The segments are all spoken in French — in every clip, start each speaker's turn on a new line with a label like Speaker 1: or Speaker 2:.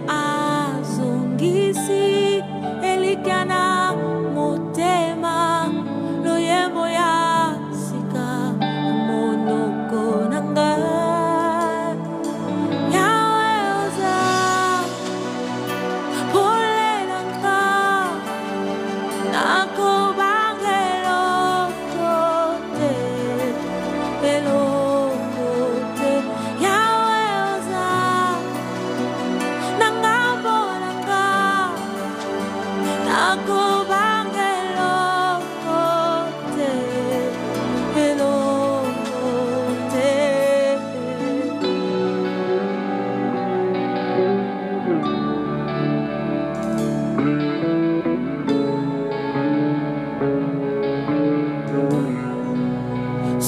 Speaker 1: azongisi elikana motema loyembo ya sika monoko nanga yawe oza polelanga nakobangelo tote elote yawe oza nangabolanga nakobangelo tote elote.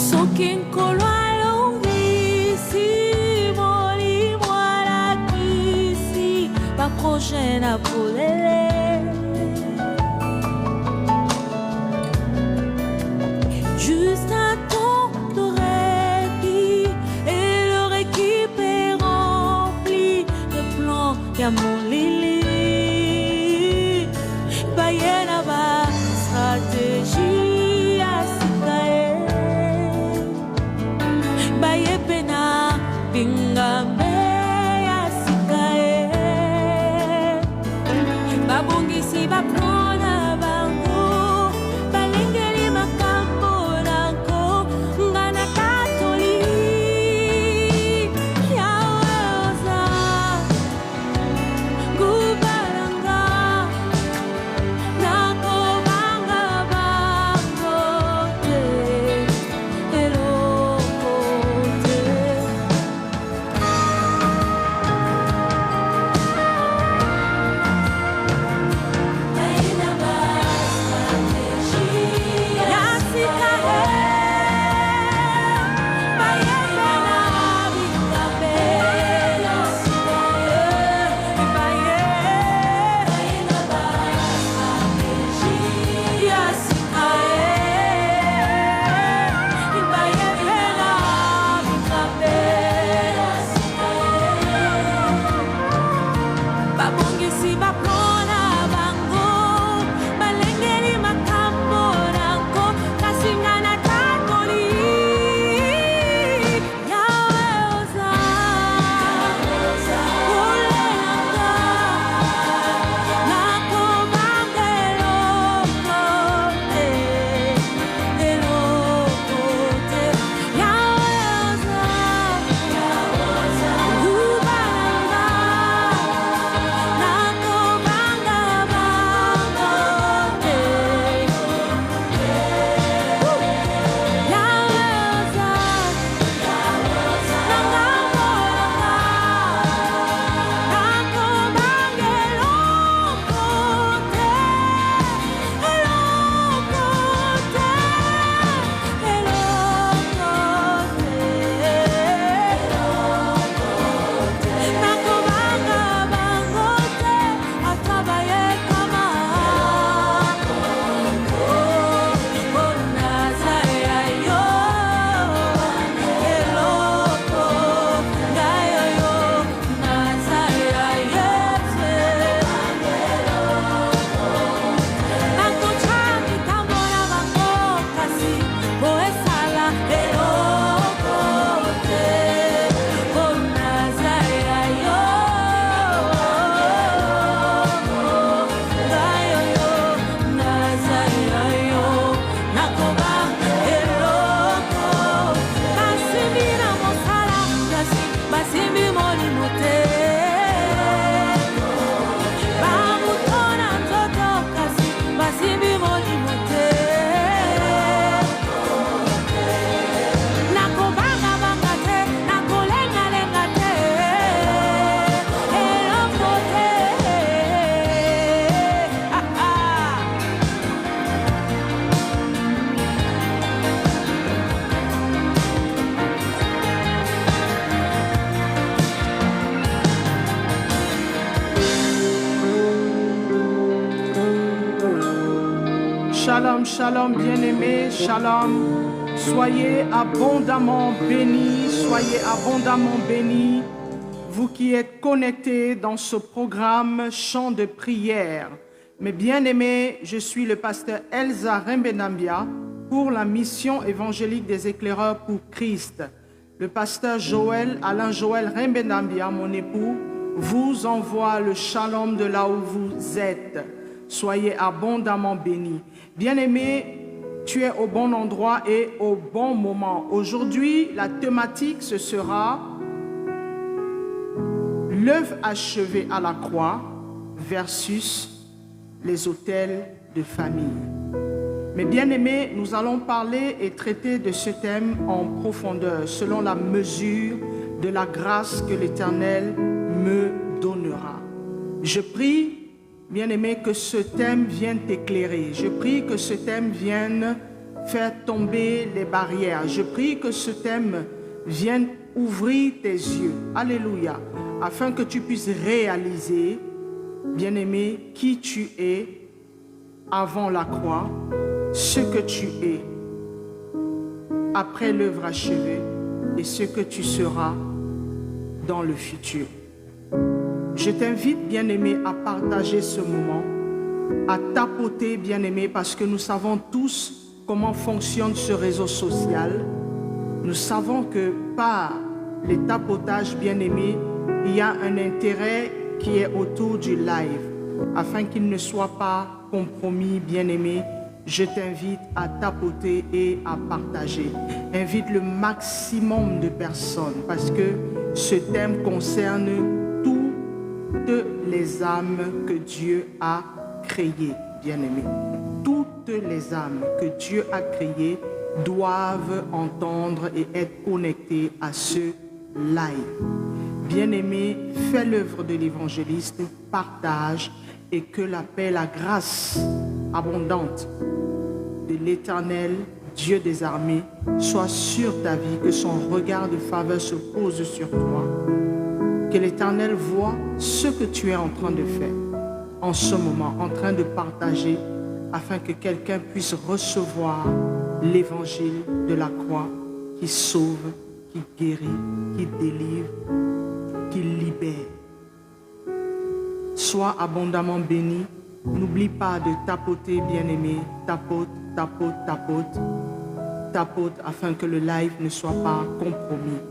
Speaker 1: Sokin kolwalongisi molimo alakisi baprochaine à polele juste un temps de répit et leur équipe est remplie de plans y'a mon lili bayena ba stratégie à sikae baye pena bingambe ya sikae babongisi baprona bango balengeli makambo nango ngana katoli yawe oza gubalanga nakobanga bango te eloko te. Baina ba strategia yasika bayena bingabe yasika baye baina ba strategia yasika bayena bingabe yasika babongisi baprona bango balengeli makambo nango kasingana tatoli yawe oza polelanga nakobanga eloko te eloko te yawe oza gubalanga nakobanga bango te yawe oza nangabolanga nakobanga eloko te eloko te nakobanga bango te atabaye kama onaza yayo eloko ngayo yo naza yayete nakochaki tambola bango kasi boesala eloko te onaza yayo ngayo yo naza yayo nakoba eloko basimbi na mosala kasi basimbi molimo te bamuto na nzoto kasi basimbi molimo te nakobanga banga te nakolengalenga te eloko te
Speaker 2: Shalom, shalom, bien-aimés, shalom. Soyez abondamment bénis, soyez abondamment bénis. vous qui êtes connectés dans ce programme Chant de prière. Mes bien-aimés, je suis le pasteur Elsa Rembenambia pour la mission évangélique des éclaireurs pour Christ. Le pasteur Alain Joël Rembenambia, mon époux, vous envoie le shalom de là où vous êtes. Soyez abondamment bénis. Bien-aimés, tu es au bon endroit et au bon moment. Aujourd'hui, la thématique, ce sera l'œuvre achevée à la croix versus les autels de famille. Mais bien-aimés, nous allons parler et traiter de ce thème en profondeur, selon la mesure de la grâce que l'Éternel me donnera. Je prie, bien-aimés, que ce thème vienne t'éclairer. Je prie que ce thème vienne faire tomber les barrières. Je prie que ce thème vienne ouvrir tes yeux. Alléluia. Afin que tu puisses réaliser, bien-aimé, qui tu es avant la croix, ce que tu es après l'œuvre achevée et ce que tu seras dans le futur. Je t'invite, bien-aimé, à partager ce moment, à tapoter, bien-aimé, parce que nous savons tous comment fonctionne ce réseau social. Nous savons que par les tapotages, bien-aimé, il y a un intérêt qui est autour du live. Afin qu'il ne soit pas compromis, bien-aimé, je t'invite à tapoter et à partager. Invite le maximum de personnes parce que ce thème concerne toutes les âmes que Dieu a créées, bien-aimé. Toutes les âmes que Dieu a créées doivent entendre et être connectées à ce live. Bien-aimé, fais l'œuvre de l'évangéliste, partage et que la paix, la grâce abondante de l'Éternel, Dieu des armées, soit sur ta vie, que son regard de faveur se pose sur toi. Que l'Éternel voit ce que tu es en train de faire en ce moment, en train de partager, afin que quelqu'un puisse recevoir l'évangile de la croix qui sauve, qui guérit, qui délivre, qui libère. Sois abondamment béni. N'oublie pas de tapoter, bien-aimé. Tapote, tapote, tapote. Tapote afin que le live ne soit pas compromis.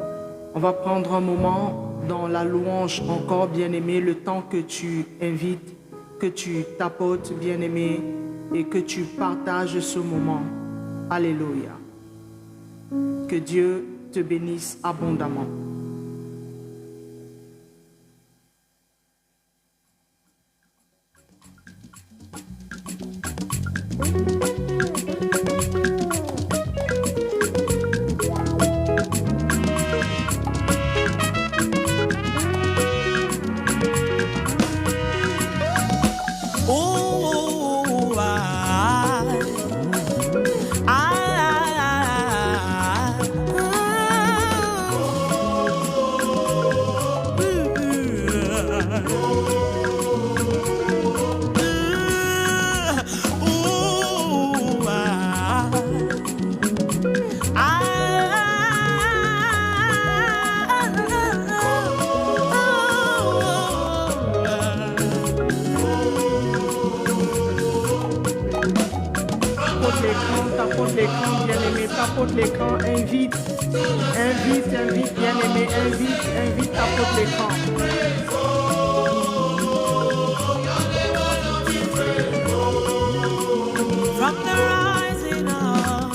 Speaker 2: On va prendre un moment dans la louange encore, bien-aimé, le temps que tu invites, que tu tapotes, bien-aimé, et que tu partages ce moment. Alléluia. Que Dieu te bénisse abondamment. Tapote l'écran, invite, bien-aimé, invite, tapote l'écran.
Speaker 3: From the rising of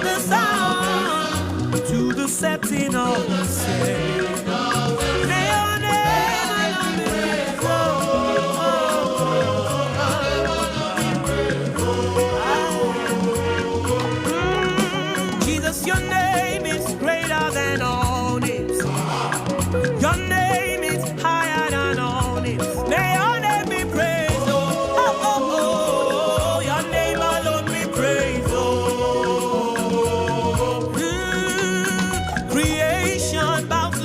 Speaker 3: the sun to the setting of the sun, may your name alone be praised. Jesus, your name is greater than all names. Your name is higher than all names. May your name be praised. Your name alone be praised. Creation bows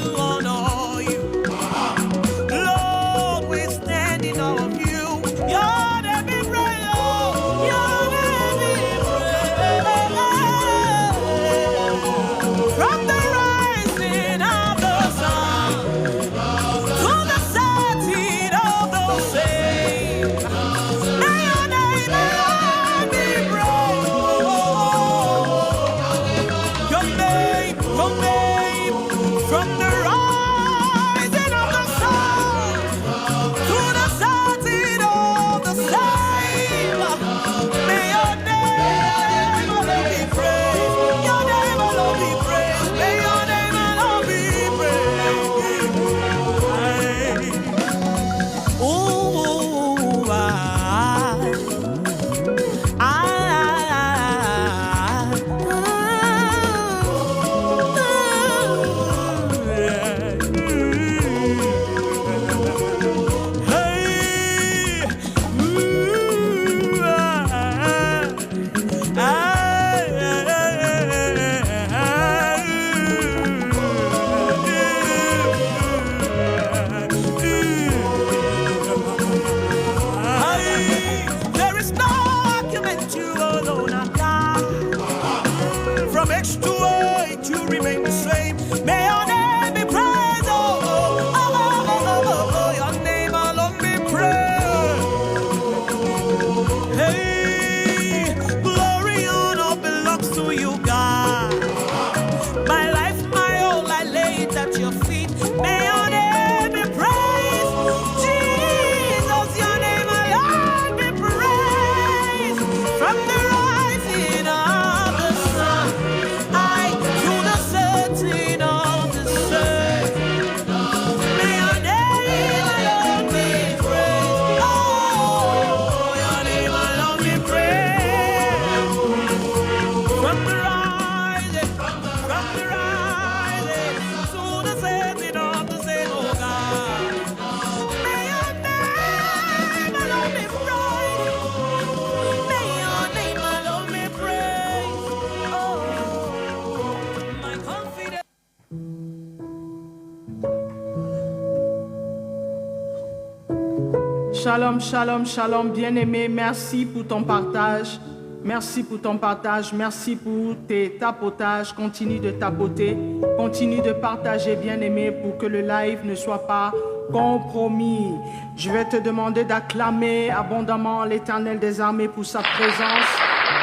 Speaker 2: Shalom, shalom, shalom, bien-aimé, merci pour ton partage. Merci pour ton partage, merci pour tes tapotages. Continue de tapoter, continue de partager, bien-aimé, pour que le live ne soit pas compromis. Je vais te demander d'acclamer abondamment l'Éternel des armées pour sa présence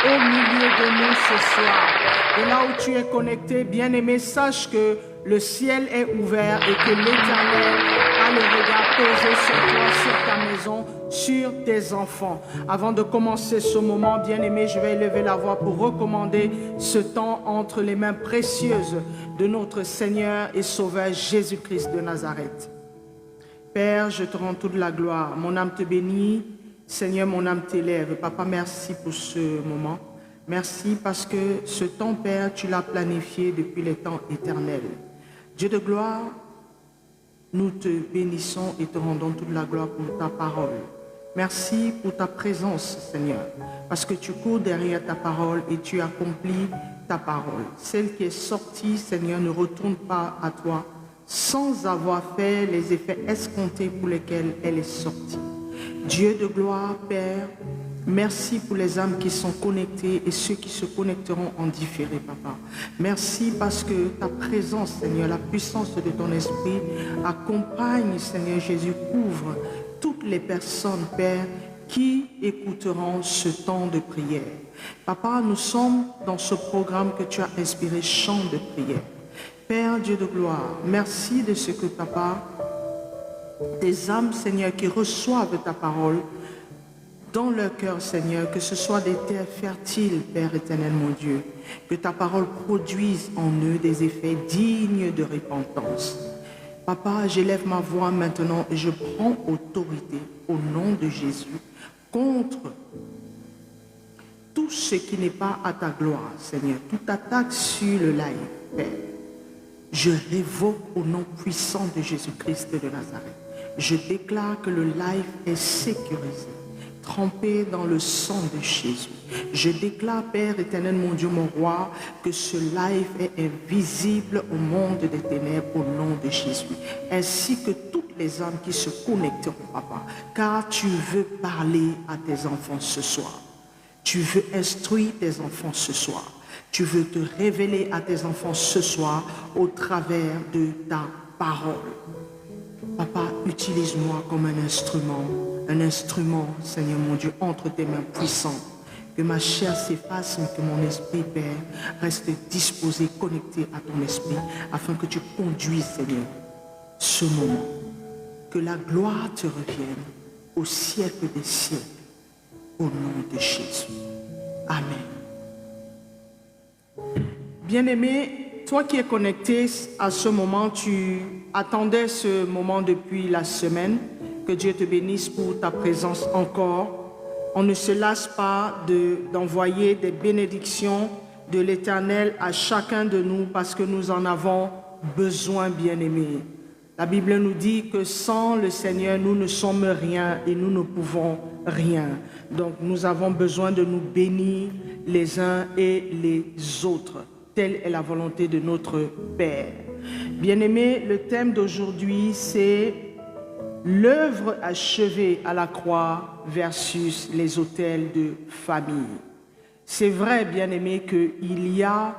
Speaker 2: au milieu de nous ce soir. Et là où tu es connecté, bien-aimé, sache que le ciel est ouvert et que l'Éternel a le regard posé sur toi, sur ta maison, sur tes enfants. Avant de commencer ce moment, bien-aimé, je vais élever la voix pour recommander ce temps entre les mains précieuses de notre Seigneur et Sauveur Jésus-Christ de Nazareth. Père, je te rends toute la gloire. Mon âme te bénit. Seigneur, mon âme t'élève. Papa, merci pour ce moment. Merci parce que ce temps, Père, tu l'as planifié depuis les temps éternels. Dieu de gloire, nous te bénissons et te rendons toute la gloire pour ta parole. Merci pour ta présence, Seigneur, parce que tu cours derrière ta parole et tu accomplis ta parole. Celle qui est sortie, Seigneur, ne retourne pas à toi sans avoir fait les effets escomptés pour lesquels elle est sortie. Dieu de gloire, Père, merci pour les âmes qui sont connectées et ceux qui se connecteront en différé, Papa. Merci parce que ta présence, Seigneur, la puissance de ton esprit accompagne, Seigneur Jésus, couvre toutes les personnes, Père, qui écouteront ce temps de prière. Papa, nous sommes dans ce programme que tu as inspiré, chant de prière. Père Dieu de gloire, merci de ce que, Papa, des âmes, Seigneur, qui reçoivent ta parole dans leur cœur, Seigneur, que ce soit des terres fertiles, Père éternel, mon Dieu, que ta parole produise en eux des effets dignes de repentance. Papa, j'élève ma voix maintenant et je prends autorité au nom de Jésus contre tout ce qui n'est pas à ta gloire, Seigneur, toute attaque sur le live, Père. Je révoque au nom puissant de Jésus-Christ de Nazareth. Je déclare que le live est sécurisé, trempé dans le sang de Jésus. Je déclare, Père éternel, mon Dieu, mon roi, que ce live est invisible au monde des ténèbres au nom de Jésus, ainsi que toutes les âmes qui se connecteront, Papa, car tu veux parler à tes enfants ce soir. Tu veux instruire tes enfants ce soir. Tu veux te révéler à tes enfants ce soir au travers de ta parole. Papa, utilise-moi comme un instrument, Seigneur mon Dieu, entre tes mains puissantes. Que ma chair s'efface, mais que mon esprit, Père, reste disposé, connecté à ton esprit, afin que tu conduises, Seigneur, ce moment. Que la gloire te revienne au siècle des siècles, au nom de Jésus. Amen. Bien-aimé, toi qui es connecté à ce moment, tu attendais ce moment depuis la semaine. Que Dieu te bénisse pour ta présence encore. On ne se lasse pas d'envoyer des bénédictions de l'Éternel à chacun de nous parce que nous en avons besoin, bien-aimés. La Bible nous dit que sans le Seigneur, nous ne sommes rien et nous ne pouvons rien. Donc nous avons besoin de nous bénir les uns et les autres. Telle est la volonté de notre Père. Bien-aimés, le thème d'aujourd'hui, c'est l'œuvre achevée à la croix versus les autels de famille. C'est vrai, bien-aimés, qu'il y a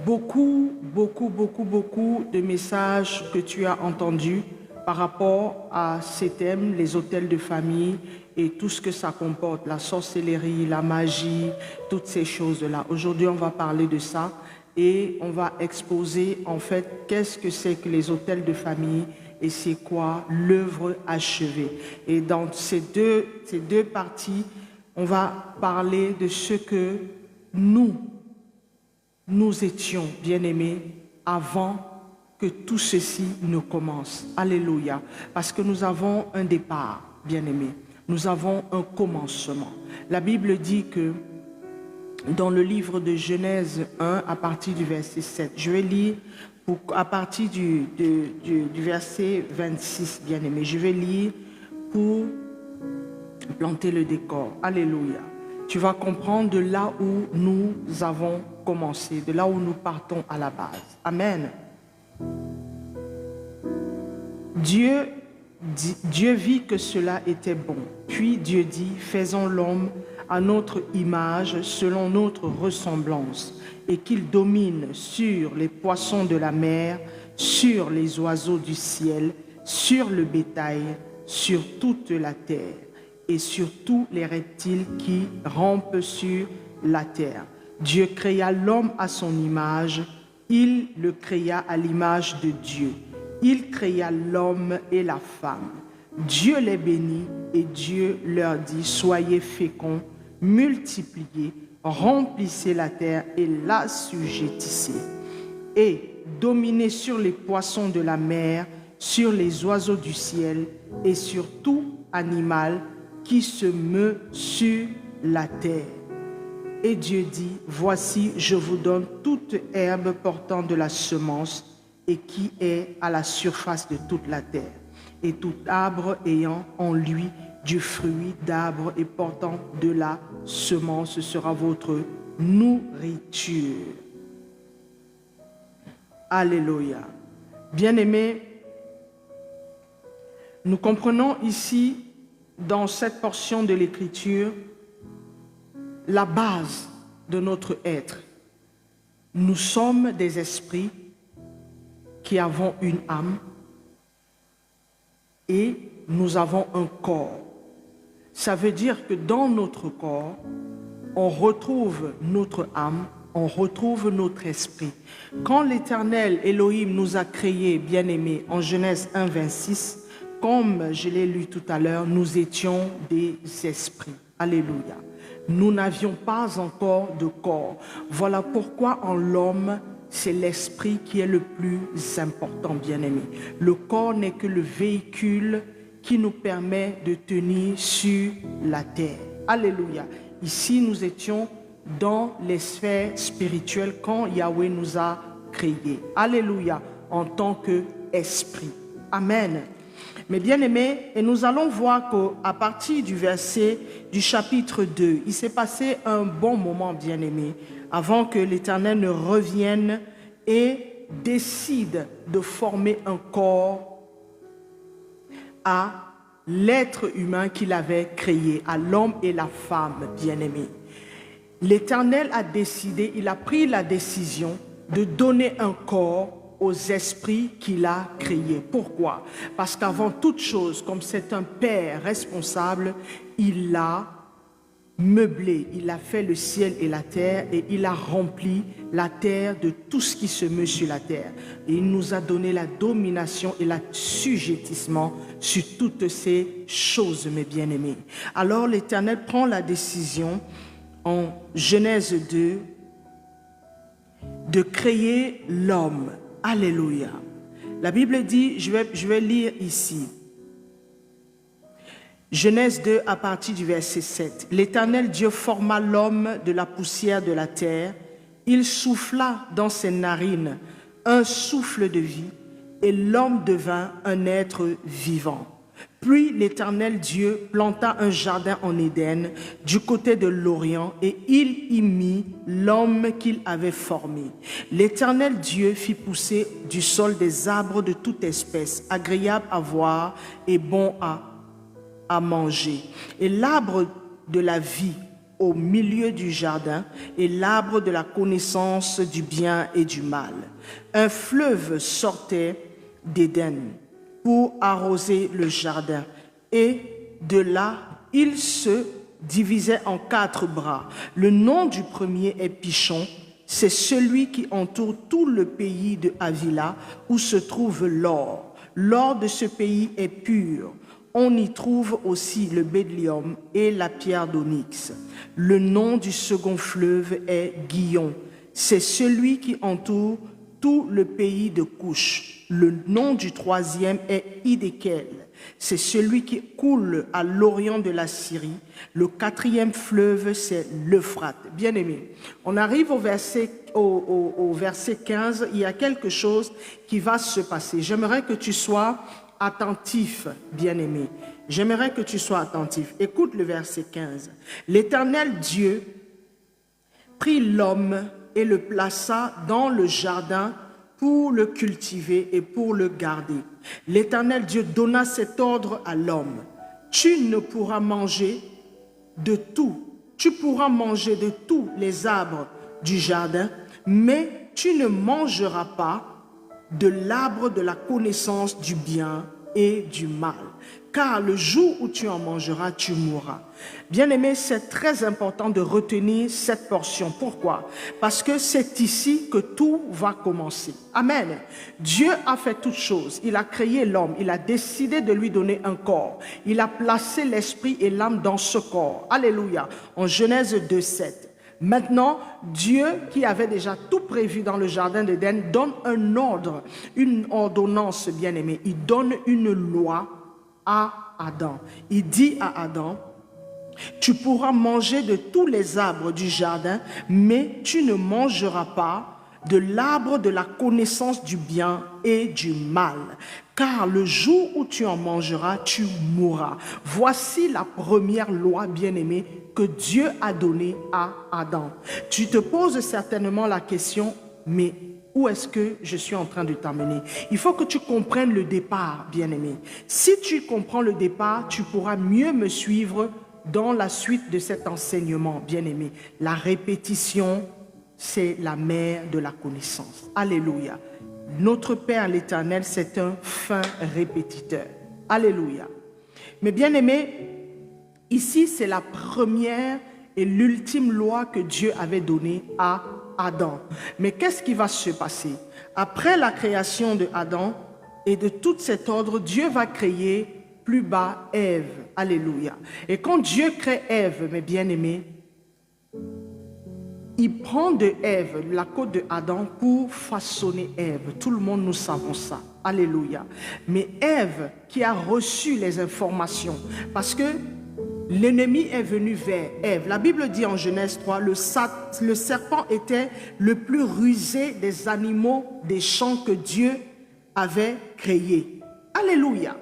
Speaker 2: beaucoup de messages que tu as entendus par rapport à ces thèmes, les autels de famille et tout ce que ça comporte, la sorcellerie, la magie, toutes ces choses-là. Aujourd'hui, on va parler de ça et on va exposer en fait qu'est-ce que c'est que les autels de famille et c'est quoi l'œuvre achevée. Et dans ces deux parties, on va parler de ce que nous étions, bien-aimés, avant que tout ceci ne commence. Alléluia. Parce que nous avons un départ, bien-aimés. Nous avons un commencement. La Bible dit que dans le livre de Genèse 1, à partir du verset 7, je vais lire à partir du verset 26, bien-aimés. Je vais lire pour planter le décor. Alléluia. Tu vas comprendre de là où nous avons commencé, de là où nous partons à la base. Amen. Dieu Dieu vit que cela était bon. Puis Dieu dit, faisons l'homme à notre image, selon notre ressemblance, et qu'il domine sur les poissons de la mer, sur les oiseaux du ciel, sur le bétail, sur toute la terre, et sur tous les reptiles qui rampent sur la terre. Dieu créa l'homme à son image, il le créa à l'image de Dieu. Il créa l'homme et la femme. Dieu les bénit et Dieu leur dit, soyez féconds, multipliez, remplissez la terre et l'assujettissez. Et dominez sur les poissons de la mer, sur les oiseaux du ciel et sur tout animal qui se meut sur la terre. Et Dieu dit, voici, je vous donne toute herbe portant de la semence et qui est à la surface de toute la terre, et tout arbre ayant en lui du fruit d'arbre et portant de la semence sera votre nourriture. Alléluia. Bien-aimés, nous comprenons ici, dans cette portion de l'Écriture, la base de notre être. Nous sommes des esprits qui avons une âme et nous avons un corps. Ça veut dire que dans notre corps, on retrouve notre âme, on retrouve notre esprit. Quand l'Éternel Elohim nous a créés, bien-aimés, en Genèse 1, 26, comme je l'ai lu tout à l'heure, nous étions des esprits. Alléluia. Nous n'avions pas encore de corps. Voilà pourquoi en l'homme, c'est l'esprit qui est le plus important, bien-aimé. Le corps n'est que le véhicule qui nous permet de tenir sur la terre. Alléluia. Ici, nous étions dans les sphères spirituelles quand Yahweh nous a créés. Alléluia. En tant qu'esprit. Amen. Mais bien-aimés, et nous allons voir qu'à partir du verset du chapitre 2, il s'est passé un bon moment, bien-aimés, avant que l'Éternel ne revienne et décide de former un corps à l'être humain qu'il avait créé, à l'homme et la femme, bien-aimés. L'Éternel a décidé, il a pris la décision de donner un corps aux esprits qu'il a créés. Pourquoi? Parce qu'avant toute chose, comme c'est un père responsable, il a meublé, il a fait le ciel et la terre et il a rempli la terre de tout ce qui se meut sur la terre. Et il nous a donné la domination et l'assujettissement sur toutes ces choses, mes bien-aimés. Alors l'Éternel prend la décision en Genèse 2 de créer l'homme. Alléluia. La Bible dit, je vais lire ici. Genèse 2 à partir du verset 7. L'Éternel Dieu forma l'homme de la poussière de la terre. Il souffla dans ses narines un souffle de vie et l'homme devint un être vivant. Puis l'Éternel Dieu planta un jardin en Éden du côté de l'Orient et il y mit l'homme qu'il avait formé. L'Éternel Dieu fit pousser du sol des arbres de toute espèce, agréables à voir et bons à manger. Et l'arbre de la vie au milieu du jardin et l'arbre de la connaissance du bien et du mal. Un fleuve sortait d'Éden pour arroser le jardin. Et de là, il se divisait en 4 bras. Le nom du premier est Pichon. C'est celui qui entoure tout le pays de Havila où se trouve l'or. L'or de ce pays est pur. On y trouve aussi le bédlium et la pierre d'onyx. Le nom du second fleuve est Guillon. C'est celui qui entoure tout le pays de Couche. Le nom du troisième est Hidékel. C'est celui qui coule à l'orient de la Syrie. Le 4e fleuve, c'est l'Euphrate. Bien-aimé, on arrive au verset 15. Il y a quelque chose qui va se passer. J'aimerais que tu sois attentif, bien-aimé. J'aimerais que tu sois attentif. Écoute le verset 15. L'Éternel Dieu prit l'homme et le plaça dans le jardin pour le cultiver et pour le garder. L'Éternel Dieu donna cet ordre à l'homme. Tu ne pourras manger de tout. Tu pourras manger de tous les arbres du jardin, mais tu ne mangeras pas de l'arbre de la connaissance du bien et du mal. Car le jour où tu en mangeras, tu mourras. Bien-aimés, c'est très important de retenir cette portion. Pourquoi? Parce que c'est ici que tout va commencer. Amen. Dieu a fait toutes choses. Il a créé l'homme. Il a décidé de lui donner un corps. Il a placé l'esprit et l'âme dans ce corps. Alléluia. En Genèse 2:7. Maintenant, Dieu, qui avait déjà tout prévu dans le jardin d'Éden, donne un ordre, une ordonnance, bien-aimé. Il donne une loi à Adam. Il dit à Adam, tu pourras manger de tous les arbres du jardin, mais tu ne mangeras pas de l'arbre de la connaissance du bien et du mal. Car le jour où tu en mangeras, tu mourras. Voici la première loi, bien-aimée, que Dieu a donnée à Adam. Tu te poses certainement la question, mais où est-ce que je suis en train de t'amener? Il faut que tu comprennes le départ, bien-aimé. Si tu comprends le départ, tu pourras mieux me suivre dans la suite de cet enseignement, bien-aimé. La répétition, c'est la mère de la connaissance. Alléluia. Notre Père l'Éternel, c'est un fin répétiteur. Alléluia. Mais bien-aimé, ici, c'est la première et l'ultime loi que Dieu avait donnée à Adam. Mais qu'est-ce qui va se passer? Après la création de Adam et de tout cet ordre, Dieu va créer plus bas Ève. Alléluia. Et quand Dieu crée Ève, mes bien-aimés, il prend de Ève, la côte de Adam, pour façonner Ève. Tout le monde, nous savons ça. Alléluia. Mais Ève, qui a reçu les informations, parce que l'ennemi est venu vers Ève. La Bible dit en Genèse 3, le serpent était le plus rusé des animaux des champs que Dieu avait créés. Alléluia.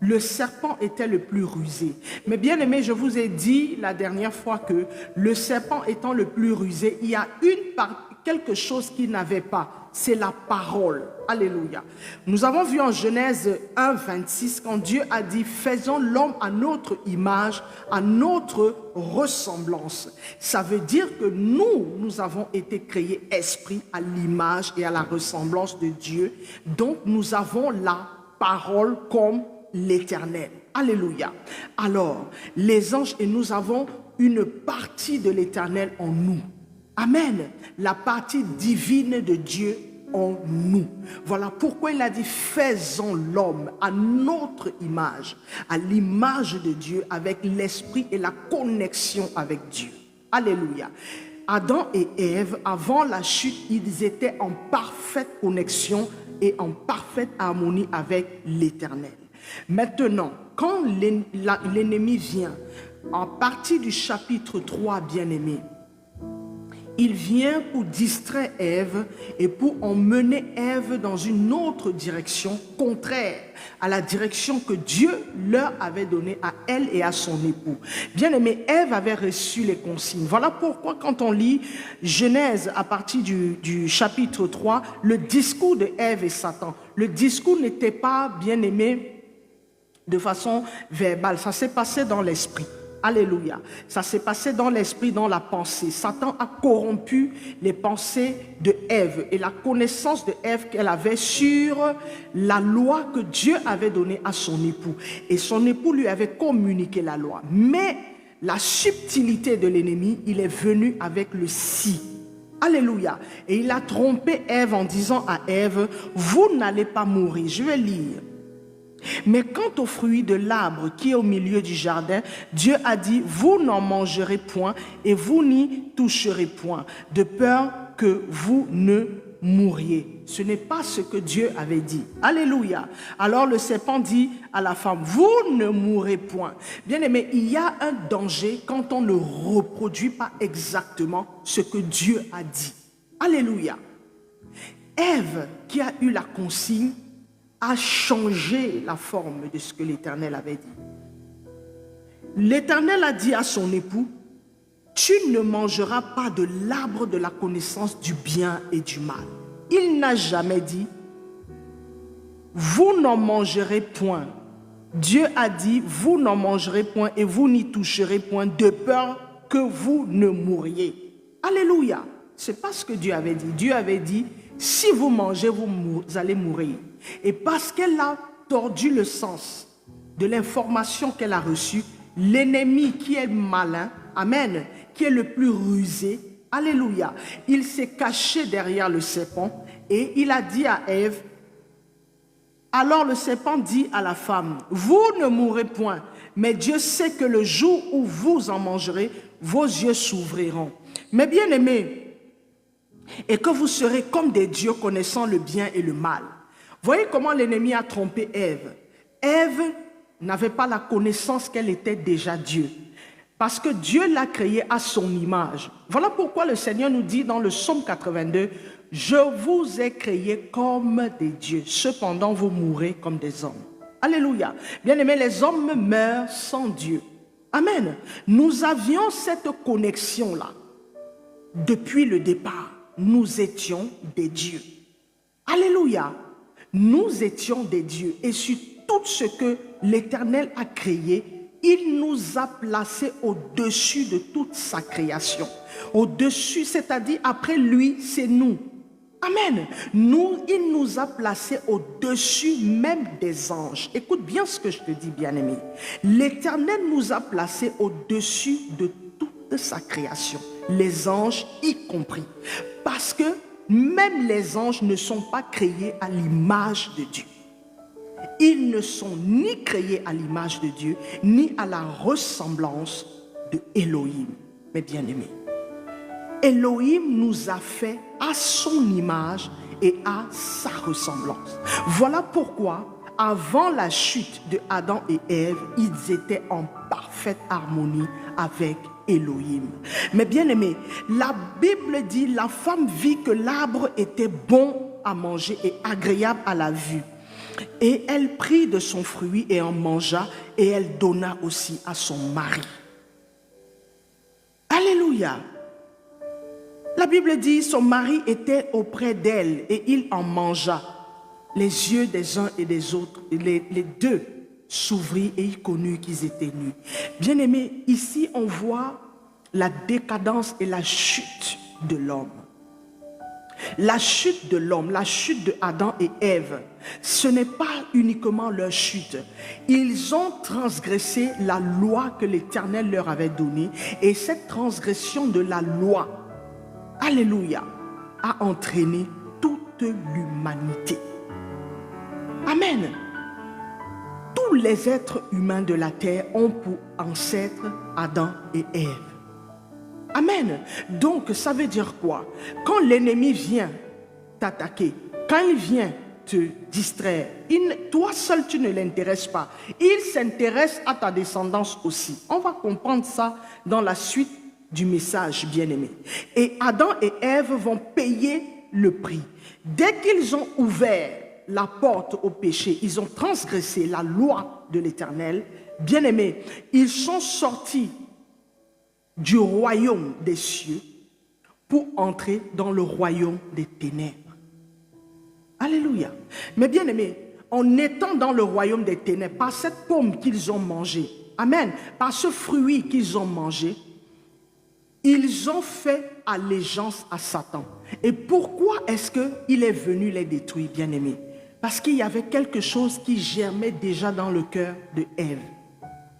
Speaker 2: Le serpent était le plus rusé. Mais bien aimé, je vous ai dit la dernière fois que le serpent étant le plus rusé, il y a quelque chose qu'il n'avait pas. C'est la parole. Alléluia. Nous avons vu en Genèse 1, 26, quand Dieu a dit, faisons l'homme à notre image, à notre ressemblance. Ça veut dire que nous avons été créés esprit à l'image et à la ressemblance de Dieu. Donc nous avons la parole comme l'Éternel. Alléluia. Alors, les anges et nous avons une partie de l'Éternel en nous. Amen. La partie divine de Dieu en nous. Voilà pourquoi il a dit, faisons l'homme à notre image, à l'image de Dieu, avec l'esprit et la connexion avec Dieu. Alléluia. Adam et Ève, avant la chute, ils étaient en parfaite connexion et en parfaite harmonie avec l'Éternel. Maintenant, quand l'ennemi vient, en partie du chapitre 3, bien-aimé, il vient pour distraire Ève et pour emmener Ève dans une autre direction contraire à la direction que Dieu leur avait donnée à elle et à son époux. Bien-aimé, Ève avait reçu les consignes. Voilà pourquoi quand on lit Genèse à partir du chapitre 3, le discours de Ève et Satan, le discours n'était pas, bien-aimé, de façon verbale. Ça s'est passé dans l'esprit. Alléluia. Ça s'est passé dans l'esprit, dans la pensée. Satan a corrompu les pensées de Ève et la connaissance de Ève qu'elle avait sur la loi que Dieu avait donnée à son époux. Et son époux lui avait communiqué la loi. Mais la subtilité de l'ennemi, il est venu avec le si. Alléluia. Et il a trompé Ève en disant à Ève, vous n'allez pas mourir. Je vais lire. Mais quant au fruit de l'arbre qui est au milieu du jardin, Dieu a dit, vous n'en mangerez point et vous n'y toucherez point, de peur que vous ne mouriez. Ce n'est pas ce que Dieu avait dit. Alléluia. Alors le serpent dit à la femme, vous ne mourrez point. Bien aimé, il y a un danger quand on ne reproduit pas exactement ce que Dieu a dit. Alléluia. Ève, qui a eu la consigne, a changé la forme de ce que l'Éternel avait dit. L'Éternel a dit à son époux, tu ne mangeras pas de l'arbre de la connaissance du bien et du mal. il n'a jamais dit, vous n'en mangerez point. Dieu a dit, vous n'en mangerez point et vous n'y toucherez point de peur que vous ne mouriez. Alléluia. C'est pas ce que Dieu avait dit. Dieu avait dit, si vous mangez, vous allez mourir. Et parce qu'elle a tordu le sens de l'information qu'elle a reçue, l'ennemi qui est malin, amen, qui est le plus rusé, alléluia, il s'est caché derrière le serpent et il a dit à Ève, alors le serpent dit à la femme, vous ne mourrez point, mais Dieu sait que le jour où vous en mangerez, vos yeux s'ouvriront. Mais bien aimés, et que vous serez comme des dieux connaissant le bien et le mal. Voyez comment l'ennemi a trompé Ève. Ève n'avait pas la connaissance qu'elle était déjà Dieu. Parce que Dieu l'a créée à son image. Voilà pourquoi le Seigneur nous dit dans le psaume 82, « Je vous ai créé comme des dieux, cependant vous mourrez comme des hommes. » Alléluia. Bien-aimés, les hommes meurent sans Dieu. Amen. Nous avions cette connexion-là. Depuis le départ, nous étions des dieux. Alléluia. Nous étions des dieux. Et sur tout ce que l'Éternel a créé, il nous a placés au-dessus de toute sa création. Au-dessus, c'est-à-dire après lui, c'est nous. Amen. Il nous a placés au-dessus même des anges. Écoute bien ce que je te dis, bien-aimé. L'Éternel nous a placés au-dessus de toute sa création. Les anges y compris. Parce que même les anges ne sont pas créés à l'image de Dieu. Ils ne sont ni créés à l'image de Dieu, ni à la ressemblance de Elohim. Mais bien-aimés, Elohim nous a fait à son image et à sa ressemblance. Voilà pourquoi, avant la chute de Adam et Ève, ils étaient en parfaite harmonie avec Elohim. Mais bien-aimés, la Bible dit, la femme vit que l'arbre était bon à manger et agréable à la vue. Et elle prit de son fruit et en mangea, et elle donna aussi à son mari. Alléluia. La Bible dit, son mari était auprès d'elle et il en mangea. Les yeux des uns et des autres, les deux s'ouvrirent et ils connurent qu'ils étaient nus. Bien-aimés, ici on voit la décadence et la chute de l'homme. La chute de l'homme, la chute de Adam et Ève, ce n'est pas uniquement leur chute. Ils ont transgressé la loi que l'Éternel leur avait donnée. Et cette transgression de la loi, alléluia, a entraîné toute l'humanité. Amen. Tous les êtres humains de la terre ont pour ancêtre Adam et Ève. Amen. Donc, ça veut dire quoi? Quand l'ennemi vient t'attaquer, quand il vient te distraire, toi seul, tu ne l'intéresses pas. Il s'intéresse à ta descendance aussi. On va comprendre ça dans la suite du message, bien-aimé. Et Adam et Ève vont payer le prix. Dès qu'ils ont ouvert la porte au péché, ils ont transgressé la loi de l'Éternel, bien-aimé, ils sont sortis du royaume des cieux pour entrer dans le royaume des ténèbres. Alléluia. Mais bien aimé, en étant dans le royaume des ténèbres, par cette pomme qu'ils ont mangée, amen, par ce fruit qu'ils ont mangé, ils ont fait allégeance à Satan. Et pourquoi est-ce qu'il est venu les détruire, bien aimé? Parce qu'il y avait quelque chose qui germait déjà dans le cœur de Ève.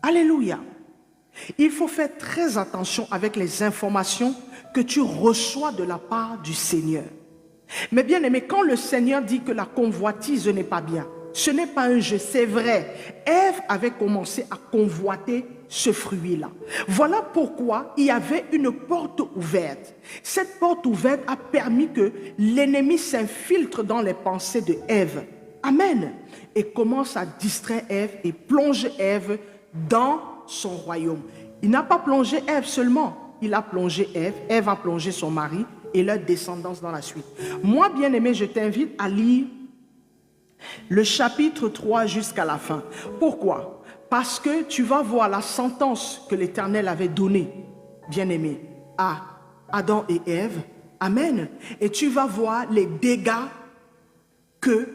Speaker 2: Alléluia. Il faut faire très attention avec les informations que tu reçois de la part du Seigneur. Mais bien aimé, quand le Seigneur dit que la convoitise n'est pas bien, ce n'est pas un jeu, c'est vrai. Ève avait commencé à convoiter ce fruit-là. Voilà pourquoi il y avait une porte ouverte. Cette porte ouverte a permis que l'ennemi s'infiltre dans les pensées de Ève. Amen. Et commence à distraire Ève et plonger Ève dans son royaume. Il n'a pas plongé Ève seulement, il a plongé Ève, Ève a plongé son mari et leur descendance dans la suite. Moi, bien-aimé, je t'invite à lire le chapitre 3 jusqu'à la fin. Pourquoi? Parce que tu vas voir la sentence que l'Éternel avait donnée, bien-aimé, à Adam et Ève, Amen. Et tu vas voir les dégâts que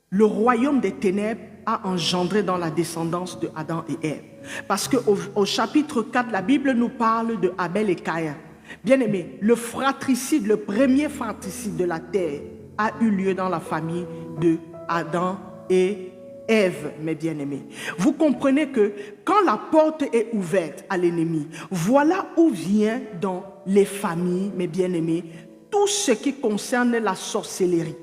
Speaker 2: le royaume des ténèbres a engendré dans la descendance de Adam et Ève. Parce qu'au chapitre 4, la Bible nous parle de Abel et Caïn. Bien-aimés, le fratricide, le premier fratricide de la terre a eu lieu dans la famille de Adam et Ève, mes bien-aimés. Vous comprenez que quand la porte est ouverte à l'ennemi, voilà où vient dans les familles, mes bien-aimés, tout ce qui concerne la sorcellerie.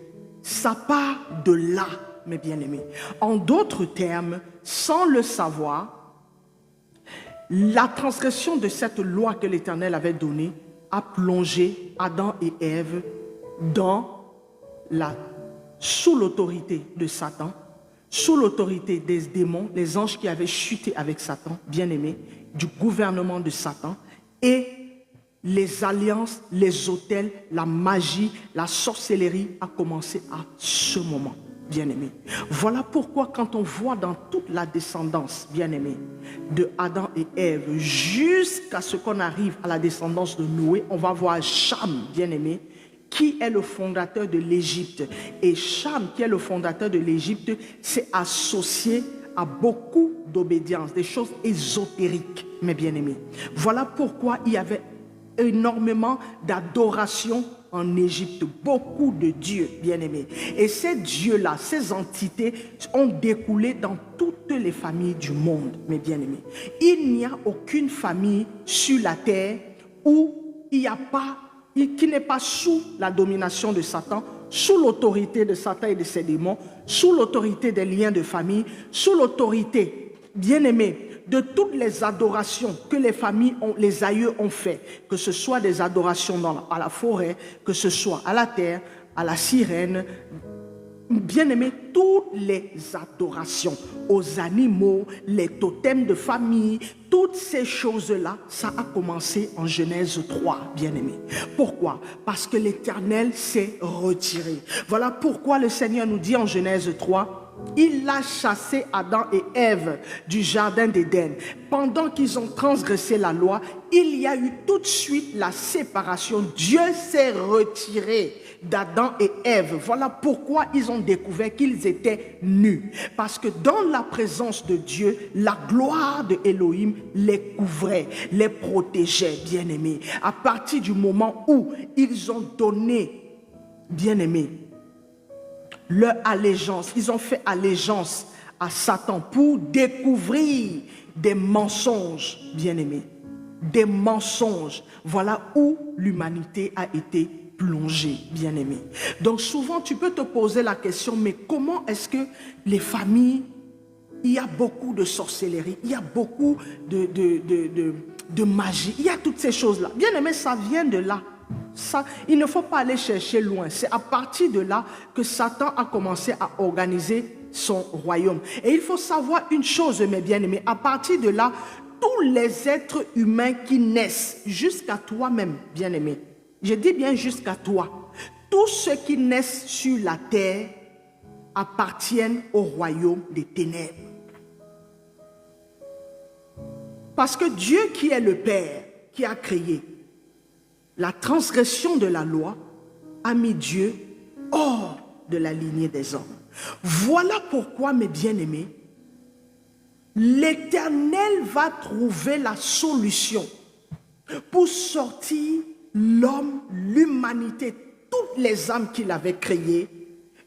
Speaker 2: Ça part de là, mes bien-aimés. En d'autres termes, sans le savoir, la transgression de cette loi que l'Éternel avait donnée a plongé Adam et Ève sous l'autorité de Satan, sous l'autorité des démons, les anges qui avaient chuté avec Satan, bien-aimés, du gouvernement de Satan, et les alliances, les autels, la magie, la sorcellerie a commencé à ce moment, bien-aimés. Voilà pourquoi quand on voit dans toute la descendance, bien-aimés, de Adam et Ève, jusqu'à ce qu'on arrive à la descendance de Noé, on va voir Cham, bien-aimé, qui est le fondateur de l'Égypte. Et Cham, qui est le fondateur de l'Égypte, s'est associé à beaucoup d'obédience, des choses ésotériques, mes bien-aimés. Voilà pourquoi il y avait énormément d'adoration en Égypte, beaucoup de dieux, bien-aimés. Et ces dieux-là, ces entités ont découlé dans toutes les familles du monde, mes bien-aimés. Il n'y a aucune famille sur la terre où il n'y a pas, qui n'est pas sous la domination de Satan, sous l'autorité de Satan et de ses démons, sous l'autorité des liens de famille, sous l'autorité, bien-aimés, de toutes les adorations que les familles, les aïeux ont fait, que ce soit des adorations à la forêt, que ce soit à la terre, à la sirène, bien-aimés, toutes les adorations aux animaux, les totems de famille, toutes ces choses-là, ça a commencé en Genèse 3, bien-aimés. Pourquoi? Parce que l'Éternel s'est retiré. Voilà pourquoi le Seigneur nous dit en Genèse 3, il a chassé Adam et Ève du jardin d'Éden. Pendant qu'ils ont transgressé la loi, il y a eu tout de suite la séparation. Dieu s'est retiré d'Adam et Ève. Voilà pourquoi ils ont découvert qu'ils étaient nus. Parce que dans la présence de Dieu, la gloire de Elohim les couvrait, les protégeait, bien-aimés. À partir du moment où ils ont donné, bien-aimés, leur allégeance, ils ont fait allégeance à Satan pour découvrir des mensonges, bien-aimés, des mensonges. Voilà où l'humanité a été plongée, bien-aimés. Donc souvent tu peux te poser la question, mais comment est-ce que les familles, il y a beaucoup de sorcellerie, il y a beaucoup de magie, il y a toutes ces choses-là. Bien-aimés, ça vient de là. Ça, il ne faut pas aller chercher loin. C'est à partir de là que Satan a commencé à organiser son royaume. Et il faut savoir une chose, mes bien-aimés, à partir de là, tous les êtres humains qui naissent, jusqu'à toi-même, bien-aimé, je dis bien jusqu'à toi, tous ceux qui naissent sur la terre appartiennent au royaume des ténèbres. Parce que Dieu qui est le Père, qui a créé la transgression de la loi, a mis Dieu hors de la lignée des hommes. Voilà pourquoi, mes bien-aimés, l'Éternel va trouver la solution pour sortir l'homme, l'humanité, toutes les âmes qu'il avait créées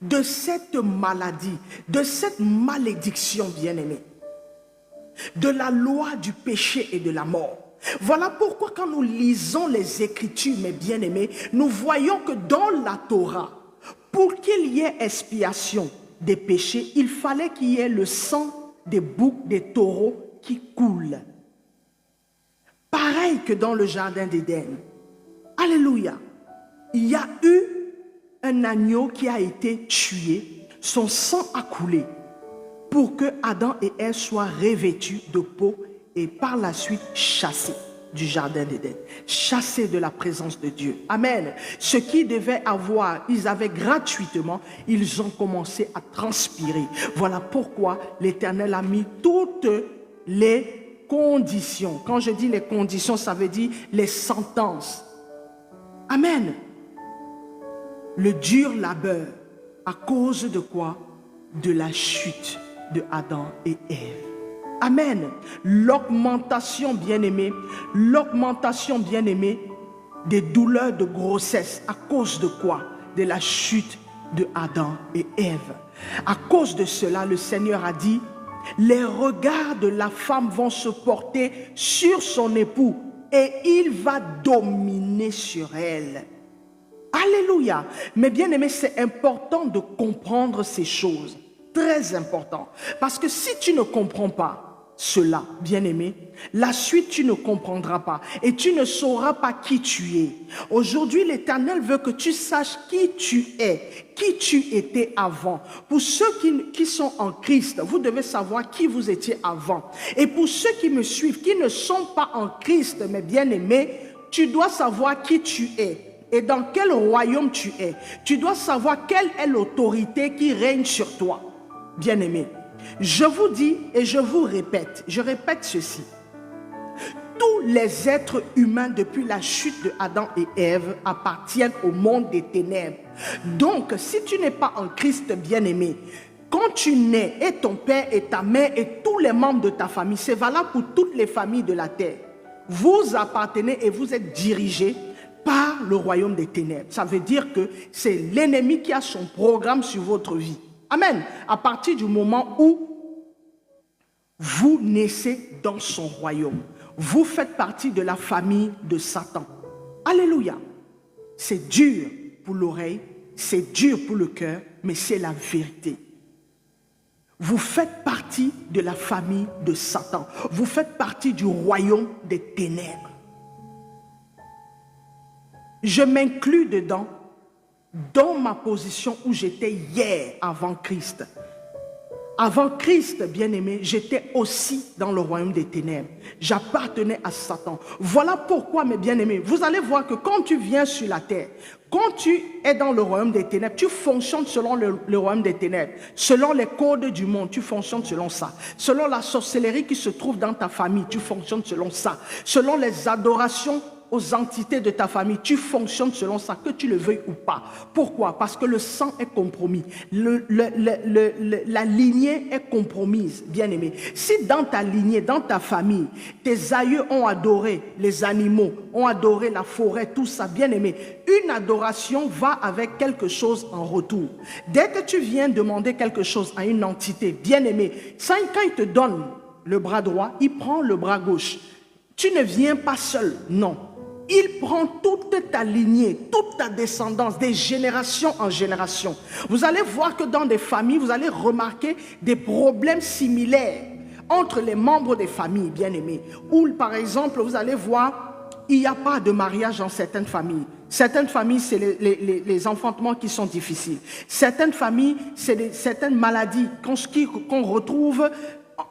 Speaker 2: de cette maladie, de cette malédiction, bien-aimés, de la loi du péché et de la mort. Voilà pourquoi quand nous lisons les Écritures, mes bien-aimés, nous voyons que dans la Torah, pour qu'il y ait expiation des péchés, il fallait qu'il y ait le sang des boucs, des taureaux qui coule. Pareil que dans le jardin d'Éden. Alléluia. Il y a eu un agneau qui a été tué, son sang a coulé pour que Adam et Ève soient revêtus de peau et par la suite chassés du jardin d'Éden, chassés de la présence de Dieu. Amen. Ce qu'ils devaient avoir, ils avaient gratuitement, ils ont commencé à transpirer. Voilà pourquoi l'Éternel a mis toutes les conditions. Quand je dis les conditions, ça veut dire les sentences. Amen. le dur labeur. À cause de quoi? De la chute de Adam et Ève. Amen. L'augmentation, bien-aimé, des douleurs de grossesse. À cause de quoi? De la chute de Adam et Ève. À cause de cela, le Seigneur a dit, les regards de la femme vont se porter sur son époux et il va dominer sur elle. Alléluia. Mais bien aimé, c'est important de comprendre ces choses. Très important. Parce que si tu ne comprends pas cela, bien aimé, la suite tu ne comprendras pas et tu ne sauras pas qui tu es. Aujourd'hui, l'Éternel veut que tu saches qui tu es, qui tu étais avant. Pour ceux qui sont en Christ, vous devez savoir qui vous étiez avant. Et pour ceux qui me suivent, qui ne sont pas en Christ, mais bien aimé, tu dois savoir qui tu es et dans quel royaume tu es. Tu dois savoir quelle est l'autorité qui règne sur toi, bien aimé. Je vous dis et je vous répète, je répète ceci. Tous les êtres humains depuis la chute de Adam et Ève appartiennent au monde des ténèbres. Donc, si tu n'es pas en Christ, bien-aimé, quand tu nais et ton père et ta mère et tous les membres de ta famille, c'est valable pour toutes les familles de la terre. Vous appartenez et vous êtes dirigés par le royaume des ténèbres. Ça veut dire que c'est l'ennemi qui a son programme sur votre vie. Amen. À partir du moment où vous naissez dans son royaume, vous faites partie de la famille de Satan. Alléluia. C'est dur pour l'oreille, c'est dur pour le cœur, mais c'est la vérité. Vous faites partie de la famille de Satan. Vous faites partie du royaume des ténèbres. Je m'inclus dedans dans ma position où j'étais hier avant Christ. Avant Christ, bien-aimé, j'étais aussi dans le royaume des ténèbres. J'appartenais à Satan. Voilà pourquoi, mes bien-aimés, vous allez voir que quand tu viens sur la terre, quand tu es dans le royaume des ténèbres, tu fonctionnes selon le royaume des ténèbres. Selon les codes du monde, tu fonctionnes selon ça. Selon la sorcellerie qui se trouve dans ta famille, tu fonctionnes selon ça. Selon les adorations aux entités de ta famille, tu fonctionnes selon ça, que tu le veuilles ou pas. Pourquoi? Parce que le sang est compromis. La lignée est compromise, bien aimé. Si dans ta lignée, dans ta famille, tes aïeux ont adoré les animaux, ont adoré la forêt, tout ça, bien aimé, une adoration va avec quelque chose en retour. Dès que tu viens demander quelque chose à une entité, bien aimé, quand il te donne le bras droit, il prend le bras gauche. Tu ne viens pas seul, non. Il prend toute ta lignée, toute ta descendance, des générations en génération. Vous allez voir que dans des familles, vous allez remarquer des problèmes similaires entre les membres des familles, bien aimés. Où, par exemple, vous allez voir, il n'y a pas de mariage dans certaines familles. Certaines familles, c'est les enfantements qui sont difficiles. Certaines familles, c'est certaines maladies qu'on retrouve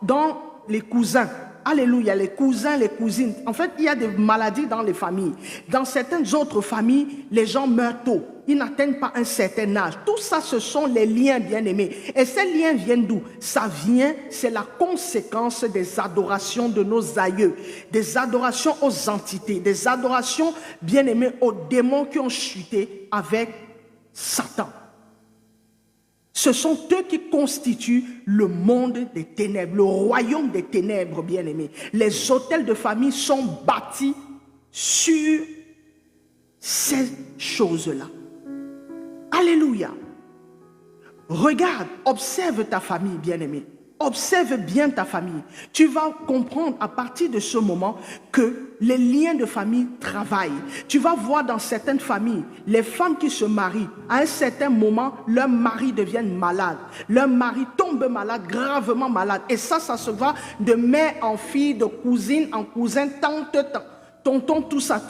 Speaker 2: dans les cousins. Alléluia, les cousins, les cousines. En fait, il y a des maladies dans les familles. Dans certaines autres familles, les gens meurent tôt. Ils n'atteignent pas un certain âge. Tout ça, ce sont les liens bien-aimés. Et ces liens viennent d'où? Ça vient, c'est la conséquence des adorations de nos aïeux. Des adorations aux entités. Des adorations, bien-aimées, aux démons qui ont chuté avec Satan. Ce sont eux qui constituent le monde des ténèbres, le royaume des ténèbres, bien-aimés. Les hôtels de famille sont bâtis sur ces choses-là. Alléluia. Regarde, observe ta famille, bien-aimé. Observe bien ta famille. Tu vas comprendre à partir de ce moment que les liens de famille travaillent. Tu vas voir dans certaines familles, les femmes qui se marient, à un certain moment, leur mari devient malade. Leur mari tombe malade, gravement malade. Et ça se va de mère en fille, de cousine en cousin, tante, tonton, tout ça.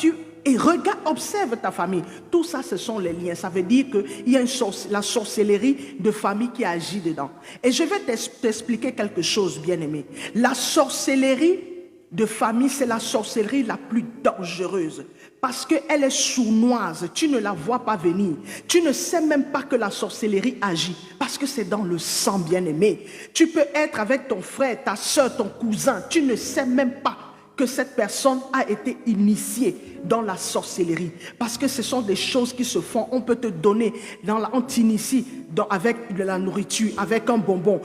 Speaker 2: Et regarde, observe ta famille. Tout ça, ce sont les liens. Ça veut dire qu'il y a la sorcellerie de famille qui agit dedans. Et je vais t'expliquer quelque chose, bien-aimé. La sorcellerie de famille, c'est la sorcellerie la plus dangereuse. Parce qu'elle est sournoise. Tu ne la vois pas venir. Tu ne sais même pas que la sorcellerie agit. Parce que c'est dans le sang, bien-aimé. Tu peux être avec ton frère, ta soeur, ton cousin. Tu ne sais même pas que cette personne a été initiée dans la sorcellerie. Parce que ce sont des choses qui se font. On peut te donner, on t'initie avec de la nourriture, avec un bonbon.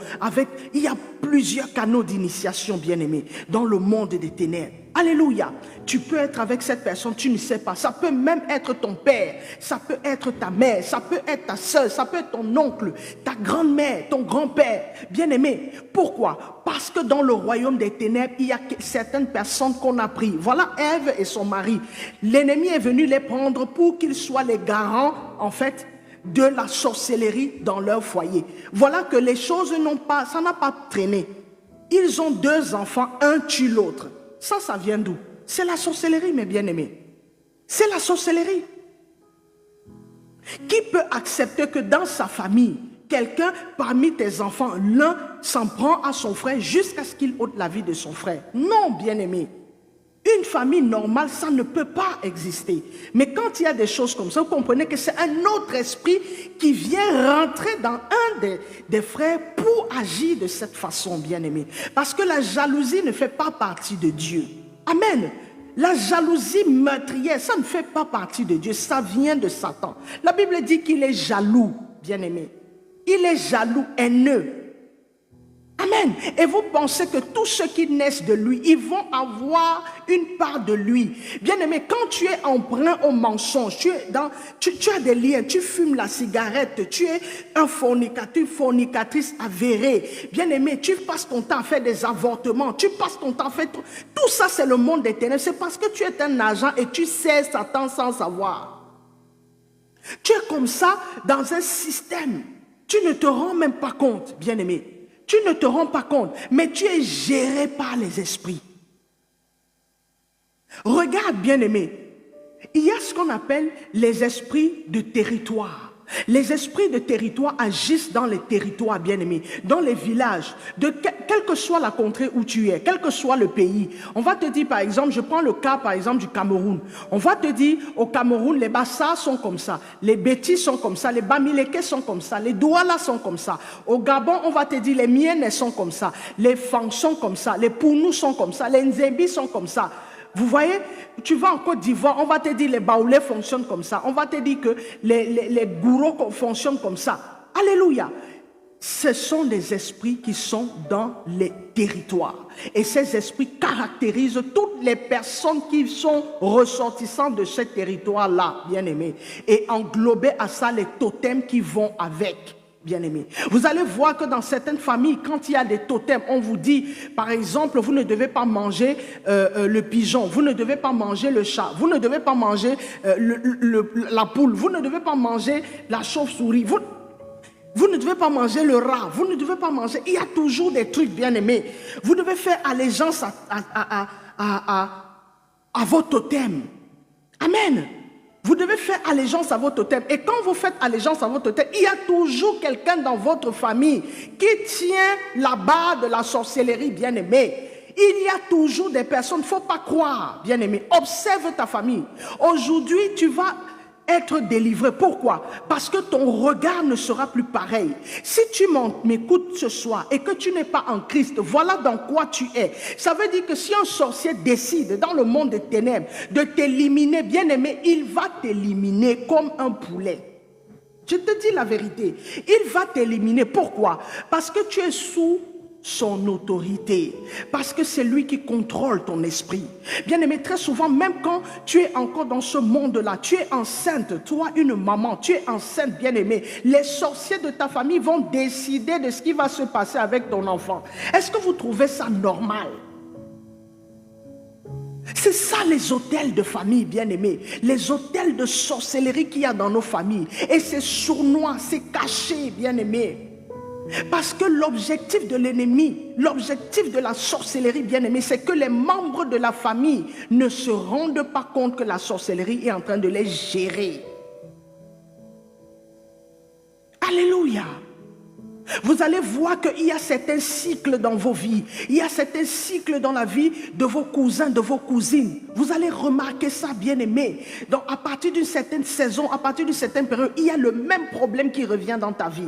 Speaker 2: Il y a plusieurs canaux d'initiation, bien-aimés, dans le monde des ténèbres. Alléluia. Tu peux être avec cette personne, tu ne sais pas. Ça peut même être ton père, ça peut être ta mère, ça peut être ta soeur, ça peut être ton oncle, ta grand-mère, ton grand-père. Bien-aimé, pourquoi? Parce que dans le royaume des ténèbres, il y a certaines personnes qu'on a pris. Voilà Ève et son mari. L'ennemi est venu les prendre pour qu'ils soient les garants, en fait, de la sorcellerie dans leur foyer. Voilà que les choses ça n'a pas traîné. Ils ont 2 enfants, un tue l'autre. Ça vient d'où? C'est la sorcellerie, mes bien-aimés. C'est la sorcellerie. Qui peut accepter que dans sa famille, quelqu'un parmi tes enfants, l'un s'en prend à son frère jusqu'à ce qu'il ôte la vie de son frère? Non, bien-aimé. Une famille normale, ça ne peut pas exister. Mais quand il y a des choses comme ça, vous comprenez que c'est un autre esprit qui vient rentrer dans un des frères pour agir de cette façon, bien-aimé. Parce que la jalousie ne fait pas partie de Dieu. Amen. La jalousie meurtrière, ça ne fait pas partie de Dieu. Ça vient de Satan. La Bible dit qu'il est jaloux, bien-aimé. Il est jaloux, haineux. Amen. Et vous pensez que tous ceux qui naissent de lui, ils vont avoir une part de lui. Bien-aimé, quand tu es emprunt au mensonge, tu as des liens, tu fumes la cigarette, tu es un fornicateur, fornicatrice avérée. Bien-aimé, tu passes ton temps à faire des avortements, tu passes ton temps à faire... Tout ça, c'est le monde des ténèbres. C'est parce que tu es un agent et tu sais Satan sans savoir. Tu es comme ça dans un système. Tu ne te rends même pas compte, bien-aimé. Tu ne te rends pas compte, mais tu es géré par les esprits. Regarde, bien-aimé, il y a ce qu'on appelle les esprits de territoire. Les esprits de territoire agissent dans les territoires, bien-aimés, dans les villages, quelle que soit la contrée où tu es, quel que soit le pays. On va te dire, par exemple, je prends le cas, par exemple, du Cameroun. On va te dire, au Cameroun, les Bassa sont comme ça, les Bétis sont comme ça, les Bamileke sont comme ça, les Douala sont comme ça. Au Gabon, on va te dire, les Miennes sont comme ça, les Fang sont comme ça, les Pounou sont comme ça, les Nzembi sont comme ça. Vous voyez, tu vas en Côte d'Ivoire, on va te dire les Baoulés fonctionnent comme ça. On va te dire que les Gourous fonctionnent comme ça. Alléluia. Ce sont des esprits qui sont dans les territoires. Et ces esprits caractérisent toutes les personnes qui sont ressortissantes de ce territoire-là, bien-aimés. Et englober à ça les totems qui vont avec. Bien-aimés, vous allez voir que dans certaines familles, quand il y a des totems, on vous dit, par exemple, vous ne devez pas manger le pigeon, vous ne devez pas manger le chat, vous ne devez pas manger la poule, vous ne devez pas manger la chauve-souris, vous ne devez pas manger le rat, vous ne devez pas manger... Il y a toujours des trucs, bien-aimés. Vous devez faire allégeance à vos totems. Amen. Vous devez faire allégeance à votre totem. Et quand vous faites allégeance à votre totem, il y a toujours quelqu'un dans votre famille qui tient la barre de la sorcellerie, bien-aimé. Il y a toujours des personnes, il ne faut pas croire, bien-aimé. Observe ta famille. Aujourd'hui, tu vas être délivré. Pourquoi? Parce que ton regard ne sera plus pareil. Si tu m'écoutes ce soir et que tu n'es pas en Christ, voilà dans quoi tu es. Ça veut dire que si un sorcier décide dans le monde des ténèbres de t'éliminer, bien-aimé, il va t'éliminer comme un poulet. Je te dis la vérité. Il va t'éliminer. Pourquoi? Parce que tu es sous son autorité, parce que c'est lui qui contrôle ton esprit. Bien-aimé, très souvent, même quand tu es encore dans ce monde-là, tu es enceinte, toi, une maman, tu es enceinte, bien-aimé, les sorciers de ta famille vont décider de ce qui va se passer avec ton enfant. Est-ce que vous trouvez ça normal? C'est ça les hôtels de famille, bien-aimés, les hôtels de sorcellerie qu'il y a dans nos familles. Et c'est sournois, c'est caché, bien-aimés. Parce que l'objectif de l'ennemi, l'objectif de la sorcellerie, bien-aimé, c'est que les membres de la famille ne se rendent pas compte que la sorcellerie est en train de les gérer. Alléluia. Vous allez voir qu'il y a certains cycles dans vos vies. Il y a certains cycles dans la vie de vos cousins, de vos cousines. Vous allez remarquer ça, bien-aimé. Donc, à partir d'une certaine saison, à partir d'une certaine période, il y a le même problème qui revient dans ta vie.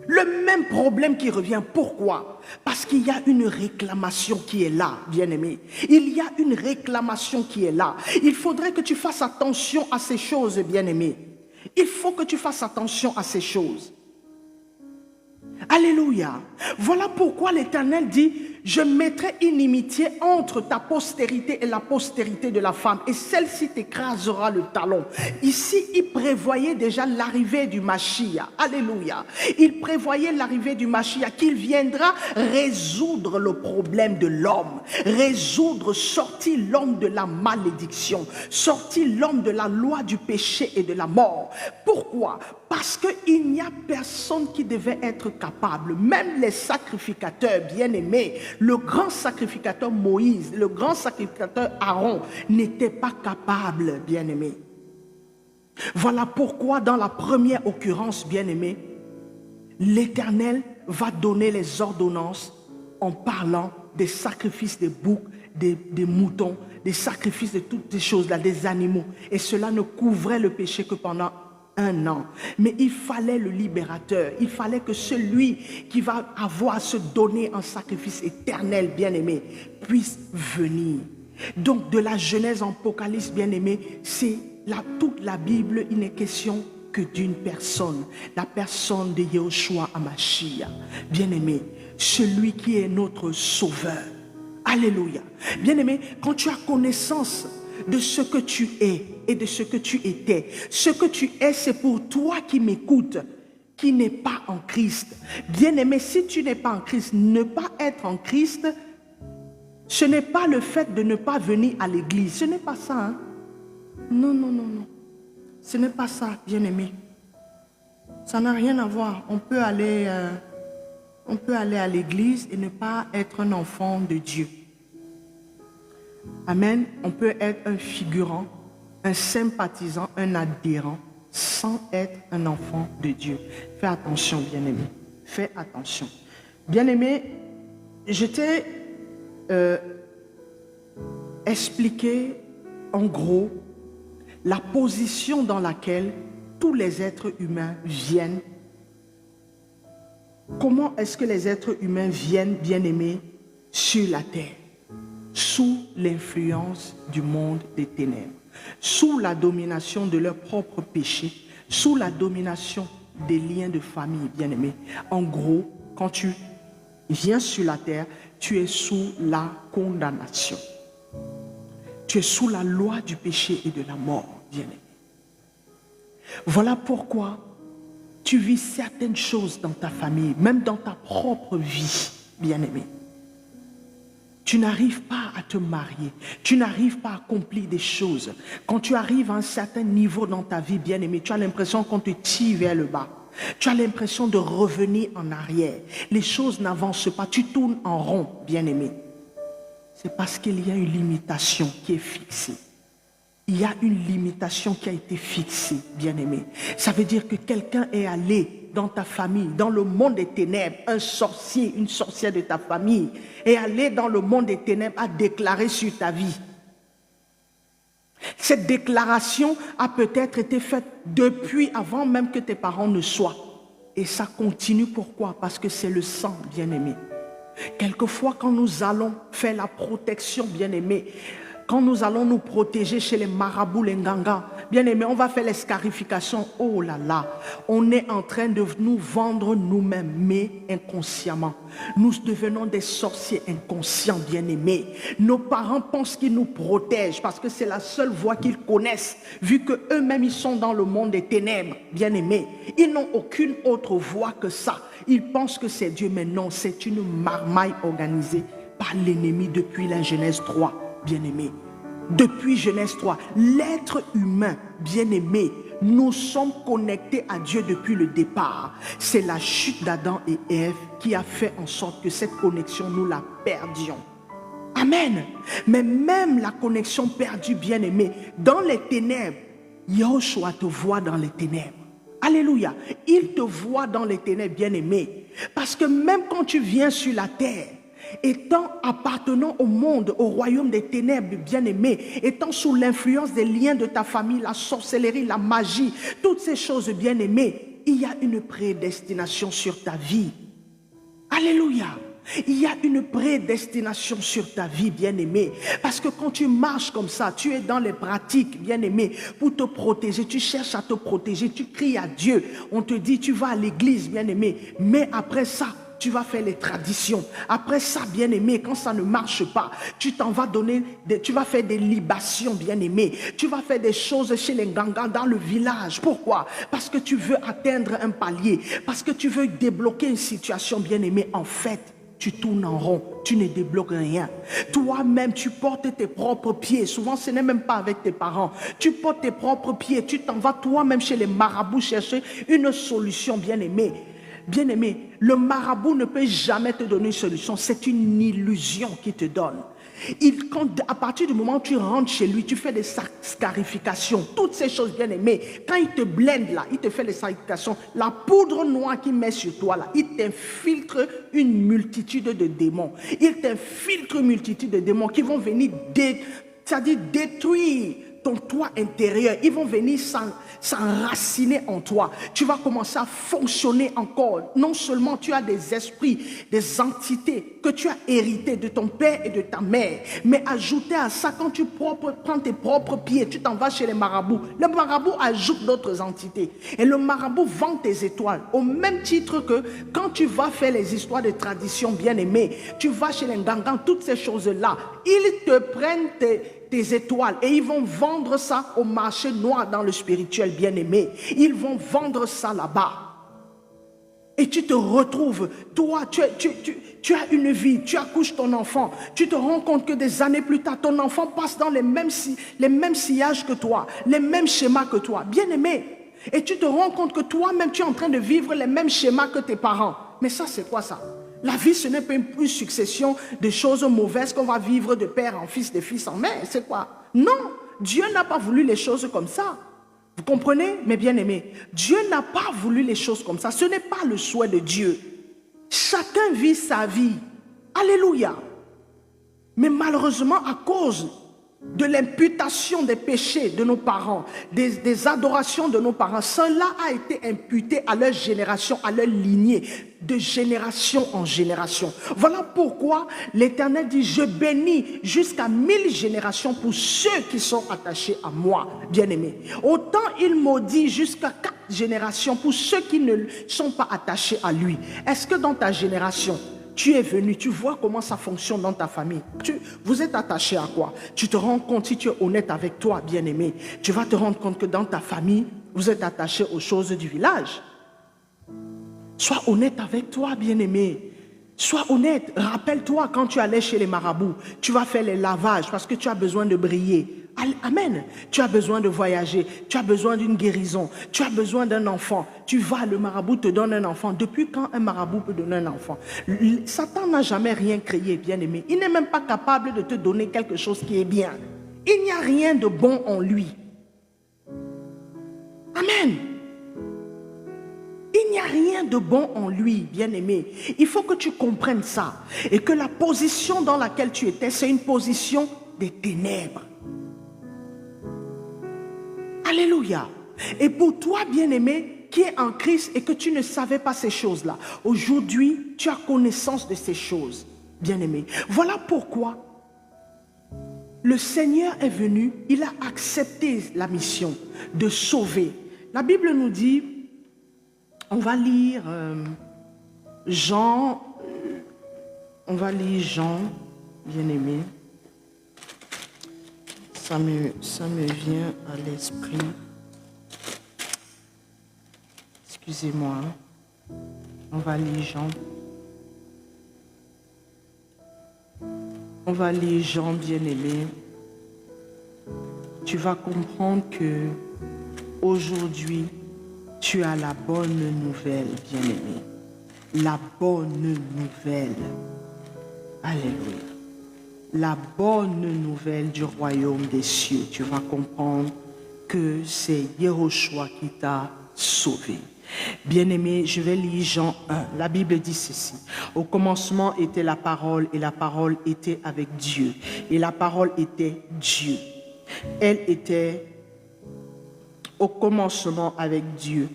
Speaker 2: Le même problème qui revient. Pourquoi? Parce qu'il y a une réclamation qui est là, bien-aimé. Il y a une réclamation qui est là. Il faudrait que tu fasses attention à ces choses, bien-aimé. Il faut que tu fasses attention à ces choses. Alléluia. Voilà pourquoi l'Éternel dit, je mettrai inimitié entre ta postérité et la postérité de la femme, et celle-ci t'écrasera le talon. Ici, il prévoyait déjà l'arrivée du Mashiach. Alléluia. Il prévoyait l'arrivée du Mashiach, qu'il viendra résoudre le problème de l'homme, sortir l'homme de la malédiction, sortir l'homme de la loi du péché et de la mort. Pourquoi? Parce qu'il n'y a personne qui devait être capable, même les sacrificateurs bien-aimés, le grand sacrificateur Moïse, le grand sacrificateur Aaron n'étaient pas capables, bien-aimés. Voilà pourquoi dans la première occurrence, bien-aimés, l'Éternel va donner les ordonnances en parlant des sacrifices des boucs, des moutons, des sacrifices de toutes ces choses-là, des animaux. Et cela ne couvrait le péché que pendant 1 an. Mais il fallait le libérateur. Il fallait que celui qui va avoir à se donner en sacrifice éternel, bien-aimé, puisse venir. Donc de la Genèse en Apocalypse, bien-aimé, c'est toute la Bible, il n'est question que d'une personne, la personne de Yahushua HaMashiach. Bien-aimé, celui qui est notre sauveur. Alléluia. Bien-aimé, quand tu as connaissance de ce que tu es et de ce que tu étais, ce que tu es, c'est pour toi qui m'écoutes, qui n'est pas en Christ. Bien-aimé, si tu n'es pas en Christ, ne pas être en Christ, ce n'est pas le fait de ne pas venir à l'église. Ce n'est pas ça. Hein? Non, non, non, non. Ce n'est pas ça, bien-aimé. Ça n'a rien à voir. On peut aller à l'église et ne pas être un enfant de Dieu. Amen. On peut être un figurant, un sympathisant, un adhérent, sans être un enfant de Dieu. Fais attention, bien-aimé. Fais attention. Bien-aimé, je t'ai expliqué en gros la position dans laquelle tous les êtres humains viennent. Comment est-ce que les êtres humains viennent, bien-aimés, sur la terre? Sous l'influence du monde des ténèbres, sous la domination de leurs propres péchés, sous la domination des liens de famille, bien-aimés. En gros, quand tu viens sur la terre, tu es sous la condamnation. Tu es sous la loi du péché et de la mort, bien-aimé. Voilà pourquoi tu vis certaines choses dans ta famille, même dans ta propre vie, bien-aimé. Tu n'arrives pas à te marier, tu n'arrives pas à accomplir des choses. Quand tu arrives à un certain niveau dans ta vie, bien-aimé, tu as l'impression qu'on te tire vers le bas. Tu as l'impression de revenir en arrière. Les choses n'avancent pas, tu tournes en rond, bien-aimé. C'est parce qu'il y a une limitation qui est fixée. Il y a une limitation qui a été fixée, bien-aimé. Ça veut dire que quelqu'un est allé dans ta famille, dans le monde des ténèbres, un sorcier, une sorcière de ta famille, est allé dans le monde des ténèbres à déclarer sur ta vie. Cette déclaration a peut-être été faite depuis avant même que tes parents ne soient. Et ça continue, pourquoi? Parce que c'est le sang, bien-aimé. Quelquefois, quand nous allons faire la protection, bien-aimé, quand nous allons nous protéger chez les marabouts, les ngangas, bien aimé, on va faire les scarifications. Oh là là, on est en train de nous vendre nous-mêmes, mais inconsciemment. Nous devenons des sorciers inconscients, bien aimés. Nos parents pensent qu'ils nous protègent parce que c'est la seule voie qu'ils connaissent, vu qu'eux-mêmes ils sont dans le monde des ténèbres, bien aimés. Ils n'ont aucune autre voie que ça. Ils pensent que c'est Dieu, mais non, c'est une marmaille organisée par l'ennemi depuis la Genèse 3. Bien-aimé, depuis Genèse 3, l'être humain, bien-aimé, nous sommes connectés à Dieu depuis le départ. C'est la chute d'Adam et Ève qui a fait en sorte que cette connexion, nous la perdions. Amen. Mais même la connexion perdue, bien-aimé, dans les ténèbres, Yahushua te voit dans les ténèbres. Alléluia. Il te voit dans les ténèbres, bien-aimé. Parce que même quand tu viens sur la terre, étant appartenant au monde, au royaume des ténèbres, bien-aimé, étant sous l'influence des liens de ta famille, la sorcellerie, la magie, toutes ces choses, bien-aimées, il y a une prédestination sur ta vie. Alléluia. Il y a une prédestination sur ta vie, bien-aimé. Parce que quand tu marches comme ça, tu es dans les pratiques, bien-aimé, pour te protéger. Tu cherches à te protéger, tu cries à Dieu. On te dit, tu vas à l'église, bien-aimé. Mais après ça, tu vas faire les traditions. Après ça, bien-aimé, quand ça ne marche pas, tu t'en vas donner, tu vas faire des libations, bien-aimé. Tu vas faire des choses chez les gangas dans le village. Pourquoi? Parce que tu veux atteindre un palier. Parce que tu veux débloquer une situation, bien-aimé. En fait, tu tournes en rond, tu ne débloques rien. Toi-même, tu portes tes propres pieds. Souvent, ce n'est même pas avec tes parents. Tu portes tes propres pieds. Tu t'en vas toi-même chez les marabouts chercher une solution, bien-aimé. Bien-aimé, le marabout ne peut jamais te donner une solution. C'est une illusion qu'il te donne. À partir du moment où tu rentres chez lui, tu fais des scarifications, toutes ces choses, bien aimées. Quand il te blende là, il te fait des scarifications. La poudre noire qu'il met sur toi là, il t'infiltre une multitude de démons. Il t'infiltre une multitude de démons qui vont venir détruire ton toit intérieur. Ils vont venir s'enraciner en toi. Tu vas commencer à fonctionner encore. Non seulement tu as des esprits, des entités que tu as héritées de ton père et de ta mère, mais ajouté à ça, quand tu prends tes propres pieds, tu t'en vas chez les marabouts. Le marabout ajoute d'autres entités. Et le marabout vend tes étoiles. Au même titre que quand tu vas faire les histoires de tradition bien-aimées, tu vas chez les gangans, toutes ces choses-là, ils te prennent tes étoiles et ils vont vendre ça au marché noir dans le spirituel, bien-aimé. Ils vont vendre ça là-bas. Et tu te retrouves, toi, tu as une vie, tu accouches ton enfant, tu te rends compte que des années plus tard, ton enfant passe dans les mêmes sillages que toi, les mêmes schémas que toi, bien-aimé. Et tu te rends compte que toi-même, tu es en train de vivre les mêmes schémas que tes parents. Mais ça, c'est quoi ça? La vie, ce n'est pas une succession de choses mauvaises qu'on va vivre de père en fils, de fils en mère. C'est quoi? Non, Dieu n'a pas voulu les choses comme ça. Vous comprenez, mes bien-aimés? Dieu n'a pas voulu les choses comme ça. Ce n'est pas le souhait de Dieu. Chacun vit sa vie. Alléluia. Mais malheureusement, à cause de l'imputation des péchés de nos parents, des adorations de nos parents, cela a été imputé à leur génération, à leur lignée, de génération en génération. Voilà pourquoi l'Éternel dit, je bénis jusqu'à 1000 générations pour ceux qui sont attachés à moi, bien-aimés. Autant il maudit jusqu'à 4 générations pour ceux qui ne sont pas attachés à lui. Est-ce que dans ta génération, tu es venu, tu vois comment ça fonctionne dans ta famille. Vous êtes attaché à quoi? Tu te rends compte, si tu es honnête avec toi, bien-aimé, tu vas te rendre compte que dans ta famille, vous êtes attaché aux choses du village. Sois honnête avec toi, bien-aimé. Sois honnête. Rappelle-toi quand tu allais chez les marabouts, tu vas faire les lavages parce que tu as besoin de briller. Amen. Tu as besoin de voyager, tu as besoin d'une guérison, tu as besoin d'un enfant. Tu vas, le marabout te donne un enfant. Depuis quand un marabout peut donner un enfant? Satan n'a jamais rien créé, bien-aimé. Il n'est même pas capable de te donner quelque chose qui est bien. Il n'y a rien de bon en lui. Amen. Il n'y a rien de bon en lui, bien-aimé. Il faut que tu comprennes ça. Et que la position dans laquelle tu étais, c'est une position des ténèbres. Alléluia. Et pour toi, bien-aimé, qui est en Christ et que tu ne savais pas ces choses-là, aujourd'hui, tu as connaissance de ces choses, bien-aimé. Voilà pourquoi le Seigneur est venu, il a accepté la mission de sauver. La Bible nous dit, on va lire Jean, bien-aimé. Ça me vient à l'esprit. Excusez-moi. On va lire Jean. On va lire Jean, bien-aimé. Tu vas comprendre que aujourd'hui, tu as la bonne nouvelle, bien-aimé. La bonne nouvelle. Alléluia. La bonne nouvelle du royaume des cieux. Tu vas comprendre que c'est Yehoshua qui t'a sauvé. Bien-aimé, je vais lire Jean 1. La Bible dit ceci. Au commencement était la parole et la parole était avec Dieu. Et la parole était Dieu. Elle était au commencement avec Dieu.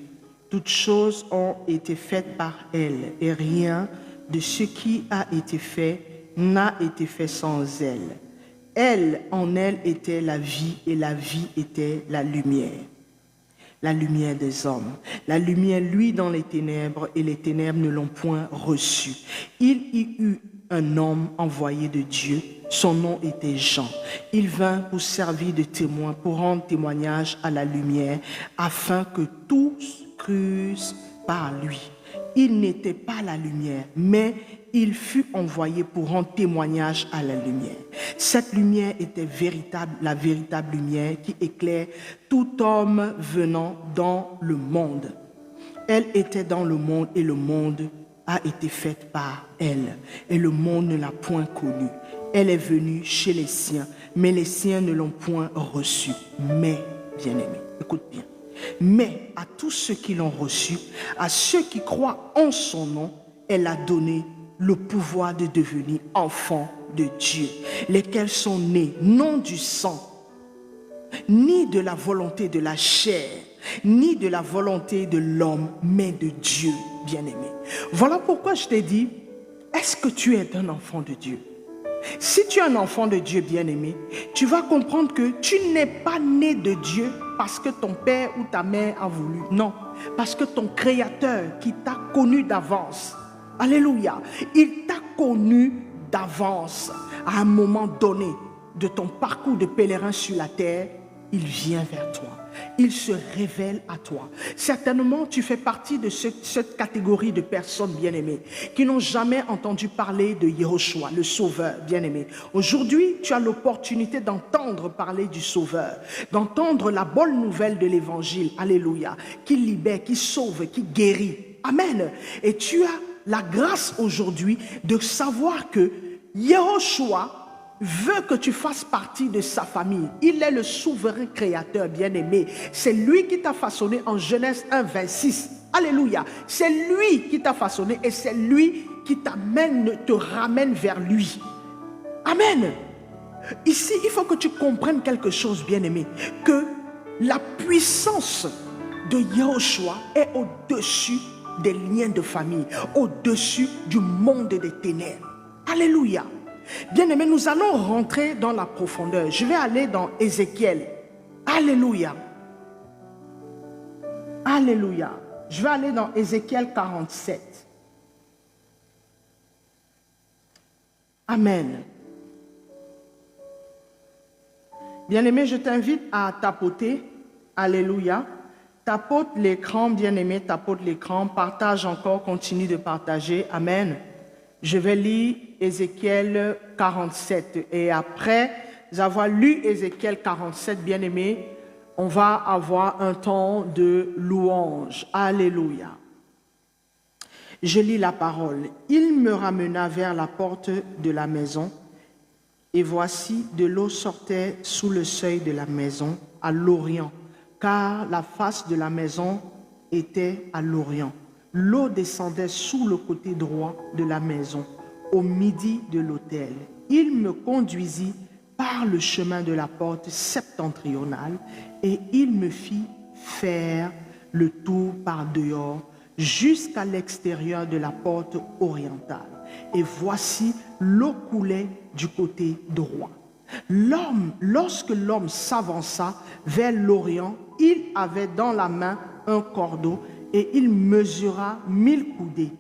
Speaker 2: Toutes choses ont été faites par elle, et rien de ce qui a été fait n'a été fait sans elle. Elle, en elle était la vie, et la vie était la lumière des hommes. La lumière, lui, dans les ténèbres, et les ténèbres ne l'ont point reçu. Il y eut un homme envoyé de Dieu, son nom était Jean. Il vint pour servir de témoin, pour rendre témoignage à la lumière, afin que tous crussent par lui. Il n'était pas la lumière, mais il fut envoyé pour rendre témoignage à la lumière. Cette lumière était véritable, la véritable lumière qui éclaire tout homme venant dans le monde. Elle était dans le monde et le monde a été fait par elle. Et le monde ne l'a point connue. Elle est venue chez les siens, mais les siens ne l'ont point reçue. Mais, bien-aimé, écoute bien. Mais à tous ceux qui l'ont reçu, à ceux qui croient en son nom, elle a donné le pouvoir de devenir enfants de Dieu, lesquels sont nés non du sang, ni de la volonté de la chair, ni de la volonté de l'homme, mais de Dieu, bien-aimé. Voilà pourquoi je t'ai dit, est-ce que tu es un enfant de Dieu? Si tu es un enfant de Dieu, bien-aimé, tu vas comprendre que tu n'es pas né de Dieu parce que ton père ou ta mère a voulu. Non, parce que ton Créateur qui t'a connu d'avance, alléluia, il t'a connu d'avance. À un moment donné de ton parcours de pèlerin sur la terre, il vient vers toi. Il se révèle à toi. Certainement, tu fais partie de cette catégorie de personnes bien-aimées qui n'ont jamais entendu parler de Yehoshua, le Sauveur bien-aimé. Aujourd'hui, tu as l'opportunité d'entendre parler du Sauveur, d'entendre la bonne nouvelle de l'Évangile, alléluia, qui libère, qui sauve, qui guérit. Amen. Et tu as la grâce aujourd'hui de savoir que Yehoshua veut que tu fasses partie de sa famille. Il est le souverain créateur bien-aimé. C'est lui qui t'a façonné en Genèse 1, 26. Alléluia. C'est lui qui t'a façonné et c'est lui qui te ramène vers lui. Amen. Ici, il faut que tu comprennes quelque chose, bien-aimé, que la puissance de Yehoshua est au-dessus des liens de famille, au-dessus du monde des ténèbres. Alléluia. Bien-aimés, nous allons rentrer dans la profondeur. Je vais aller dans Ézéchiel. Alléluia. Alléluia. Je vais aller dans Ézéchiel 47. Amen. Bien-aimé, je t'invite à tapoter. Alléluia. Tapote l'écran, bien-aimé, tapote l'écran. Partage encore, continue de partager. Amen. Je vais lire Ézéchiel 47 et après avoir lu Ézéchiel 47, bien-aimé, on va avoir un temps de louange. Alléluia. Je lis la parole. Il me ramena vers la porte de la maison et voici de l'eau sortait sous le seuil de la maison à l'orient, car la face de la maison était à l'orient. L'eau descendait sous le côté droit de la maison, au midi de l'autel. Il me conduisit par le chemin de la porte septentrionale et il me fit faire le tour par dehors jusqu'à l'extérieur de la porte orientale. Et voici, l'eau coulait du côté droit. Lorsque l'homme s'avança vers l'orient, il avait dans la main un cordeau et il mesura 1000 coudées.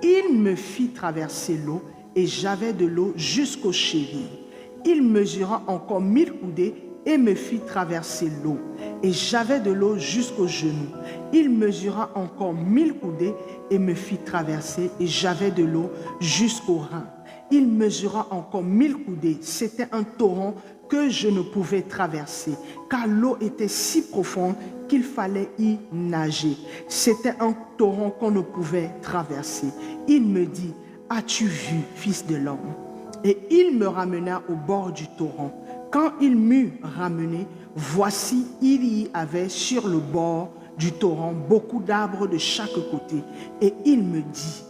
Speaker 2: Il me fit traverser l'eau et j'avais de l'eau jusqu'aux chevilles. Il mesura encore 1000 coudées et me fit traverser l'eau et j'avais de l'eau jusqu'aux genoux. Il mesura encore 1000 coudées et me fit traverser et j'avais de l'eau jusqu'aux reins. Il mesura encore 1000 coudées. C'était un torrent que je ne pouvais traverser, car l'eau était si profonde qu'il fallait y nager. C'était un torrent qu'on ne pouvait traverser. Il me dit, as-tu vu, fils de l'homme? Et il me ramena au bord du torrent. Quand il m'eut ramené, voici, il y avait sur le bord du torrent beaucoup d'arbres de chaque côté. Et il me dit,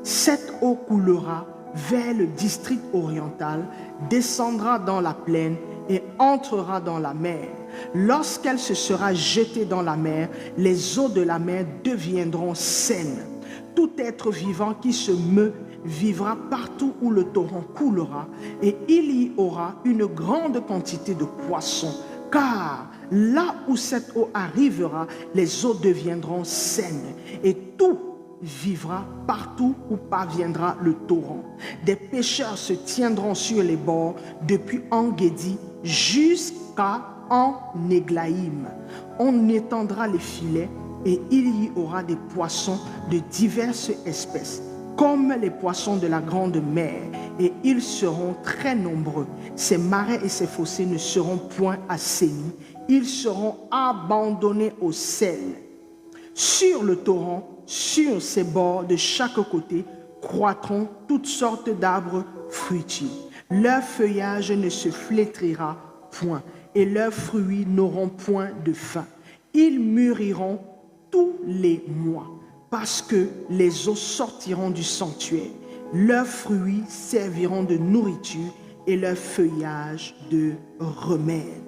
Speaker 2: cette eau coulera vers le district oriental, descendra dans la plaine et entrera dans la mer. Lorsqu'elle se sera jetée dans la mer, les eaux de la mer deviendront saines. Tout être vivant qui se meut vivra partout où le torrent coulera, et il y aura une grande quantité de poissons, car là où cette eau arrivera, les eaux deviendront saines, et tout vivra partout où parviendra le torrent. Des pêcheurs se tiendront sur les bords, depuis En-Guédi jusqu'à En-Églaïm. On étendra les filets, et il y aura des poissons de diverses espèces, comme les poissons de la grande mer, et ils seront très nombreux. Ces marais et ces fossés ne seront point assainis, ils seront abandonnés au sel. Sur le torrent, sur ses bords de chaque côté, croîtront toutes sortes d'arbres fruitiers. Leur feuillage ne se flétrira point, et leurs fruits n'auront point de fin. Ils mûriront tous les mois, parce que les eaux sortiront du sanctuaire. Leurs fruits serviront de nourriture et leur feuillage de remède.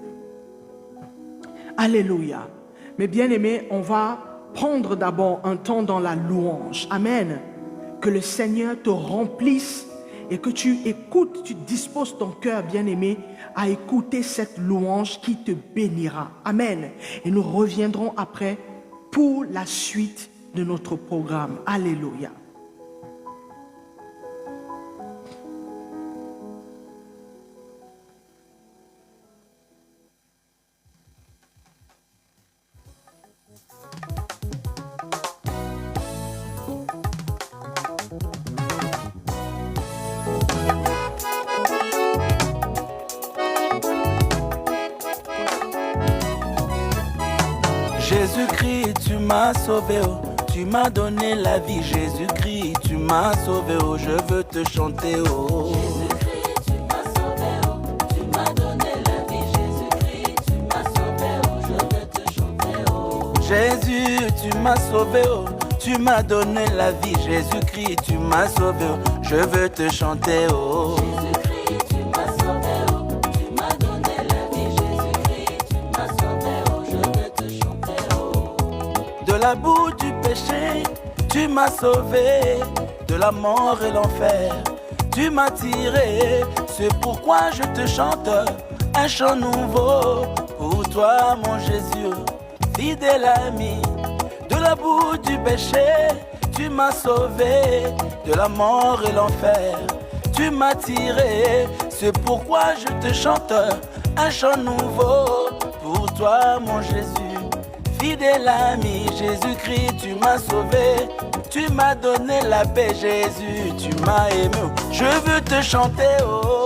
Speaker 2: Alléluia. Mes bien-aimés, on va prendre d'abord un temps dans la louange. Amen. Que le Seigneur te remplisse et que tu écoutes, tu disposes ton cœur, bien-aimé, à écouter cette louange qui te bénira. Amen. Et nous reviendrons après pour la suite de notre programme. Alléluia.
Speaker 4: Jésus-Christ, tu m'as sauvé, oh, tu m'as donné la vie. Jésus-Christ, tu m'as sauvé, oh, je veux te chanter, oh.
Speaker 5: Jésus-Christ, tu m'as sauvé, oh, tu m'as donné la vie. Jésus-Christ, tu m'as sauvé, oh, je veux te chanter, oh.
Speaker 4: Jésus, tu m'as sauvé, oh, tu m'as donné la vie. Jésus-Christ, tu m'as sauvé, oh, je veux te chanter, oh.
Speaker 5: Jésus-Christ, tu m'as sauvé, oh, tu m'as donné la vie. Jésus-Christ, tu m'as sauvé, oh, je veux te chanter, oh.
Speaker 4: De la boue du péché, tu m'as sauvé. De la mort et l'enfer, tu m'as tiré. C'est pourquoi je te chante un chant nouveau. Pour toi, mon Jésus, fidèle ami. De la boue du péché, tu m'as sauvé. De la mort et l'enfer, tu m'as tiré. C'est pourquoi je te chante un chant nouveau. Pour toi, mon Jésus, fidèle ami. Jésus-Christ, tu m'as sauvé. Tu m'as donné la paix, Jésus, tu m'as aimé. Je veux te chanter, oh.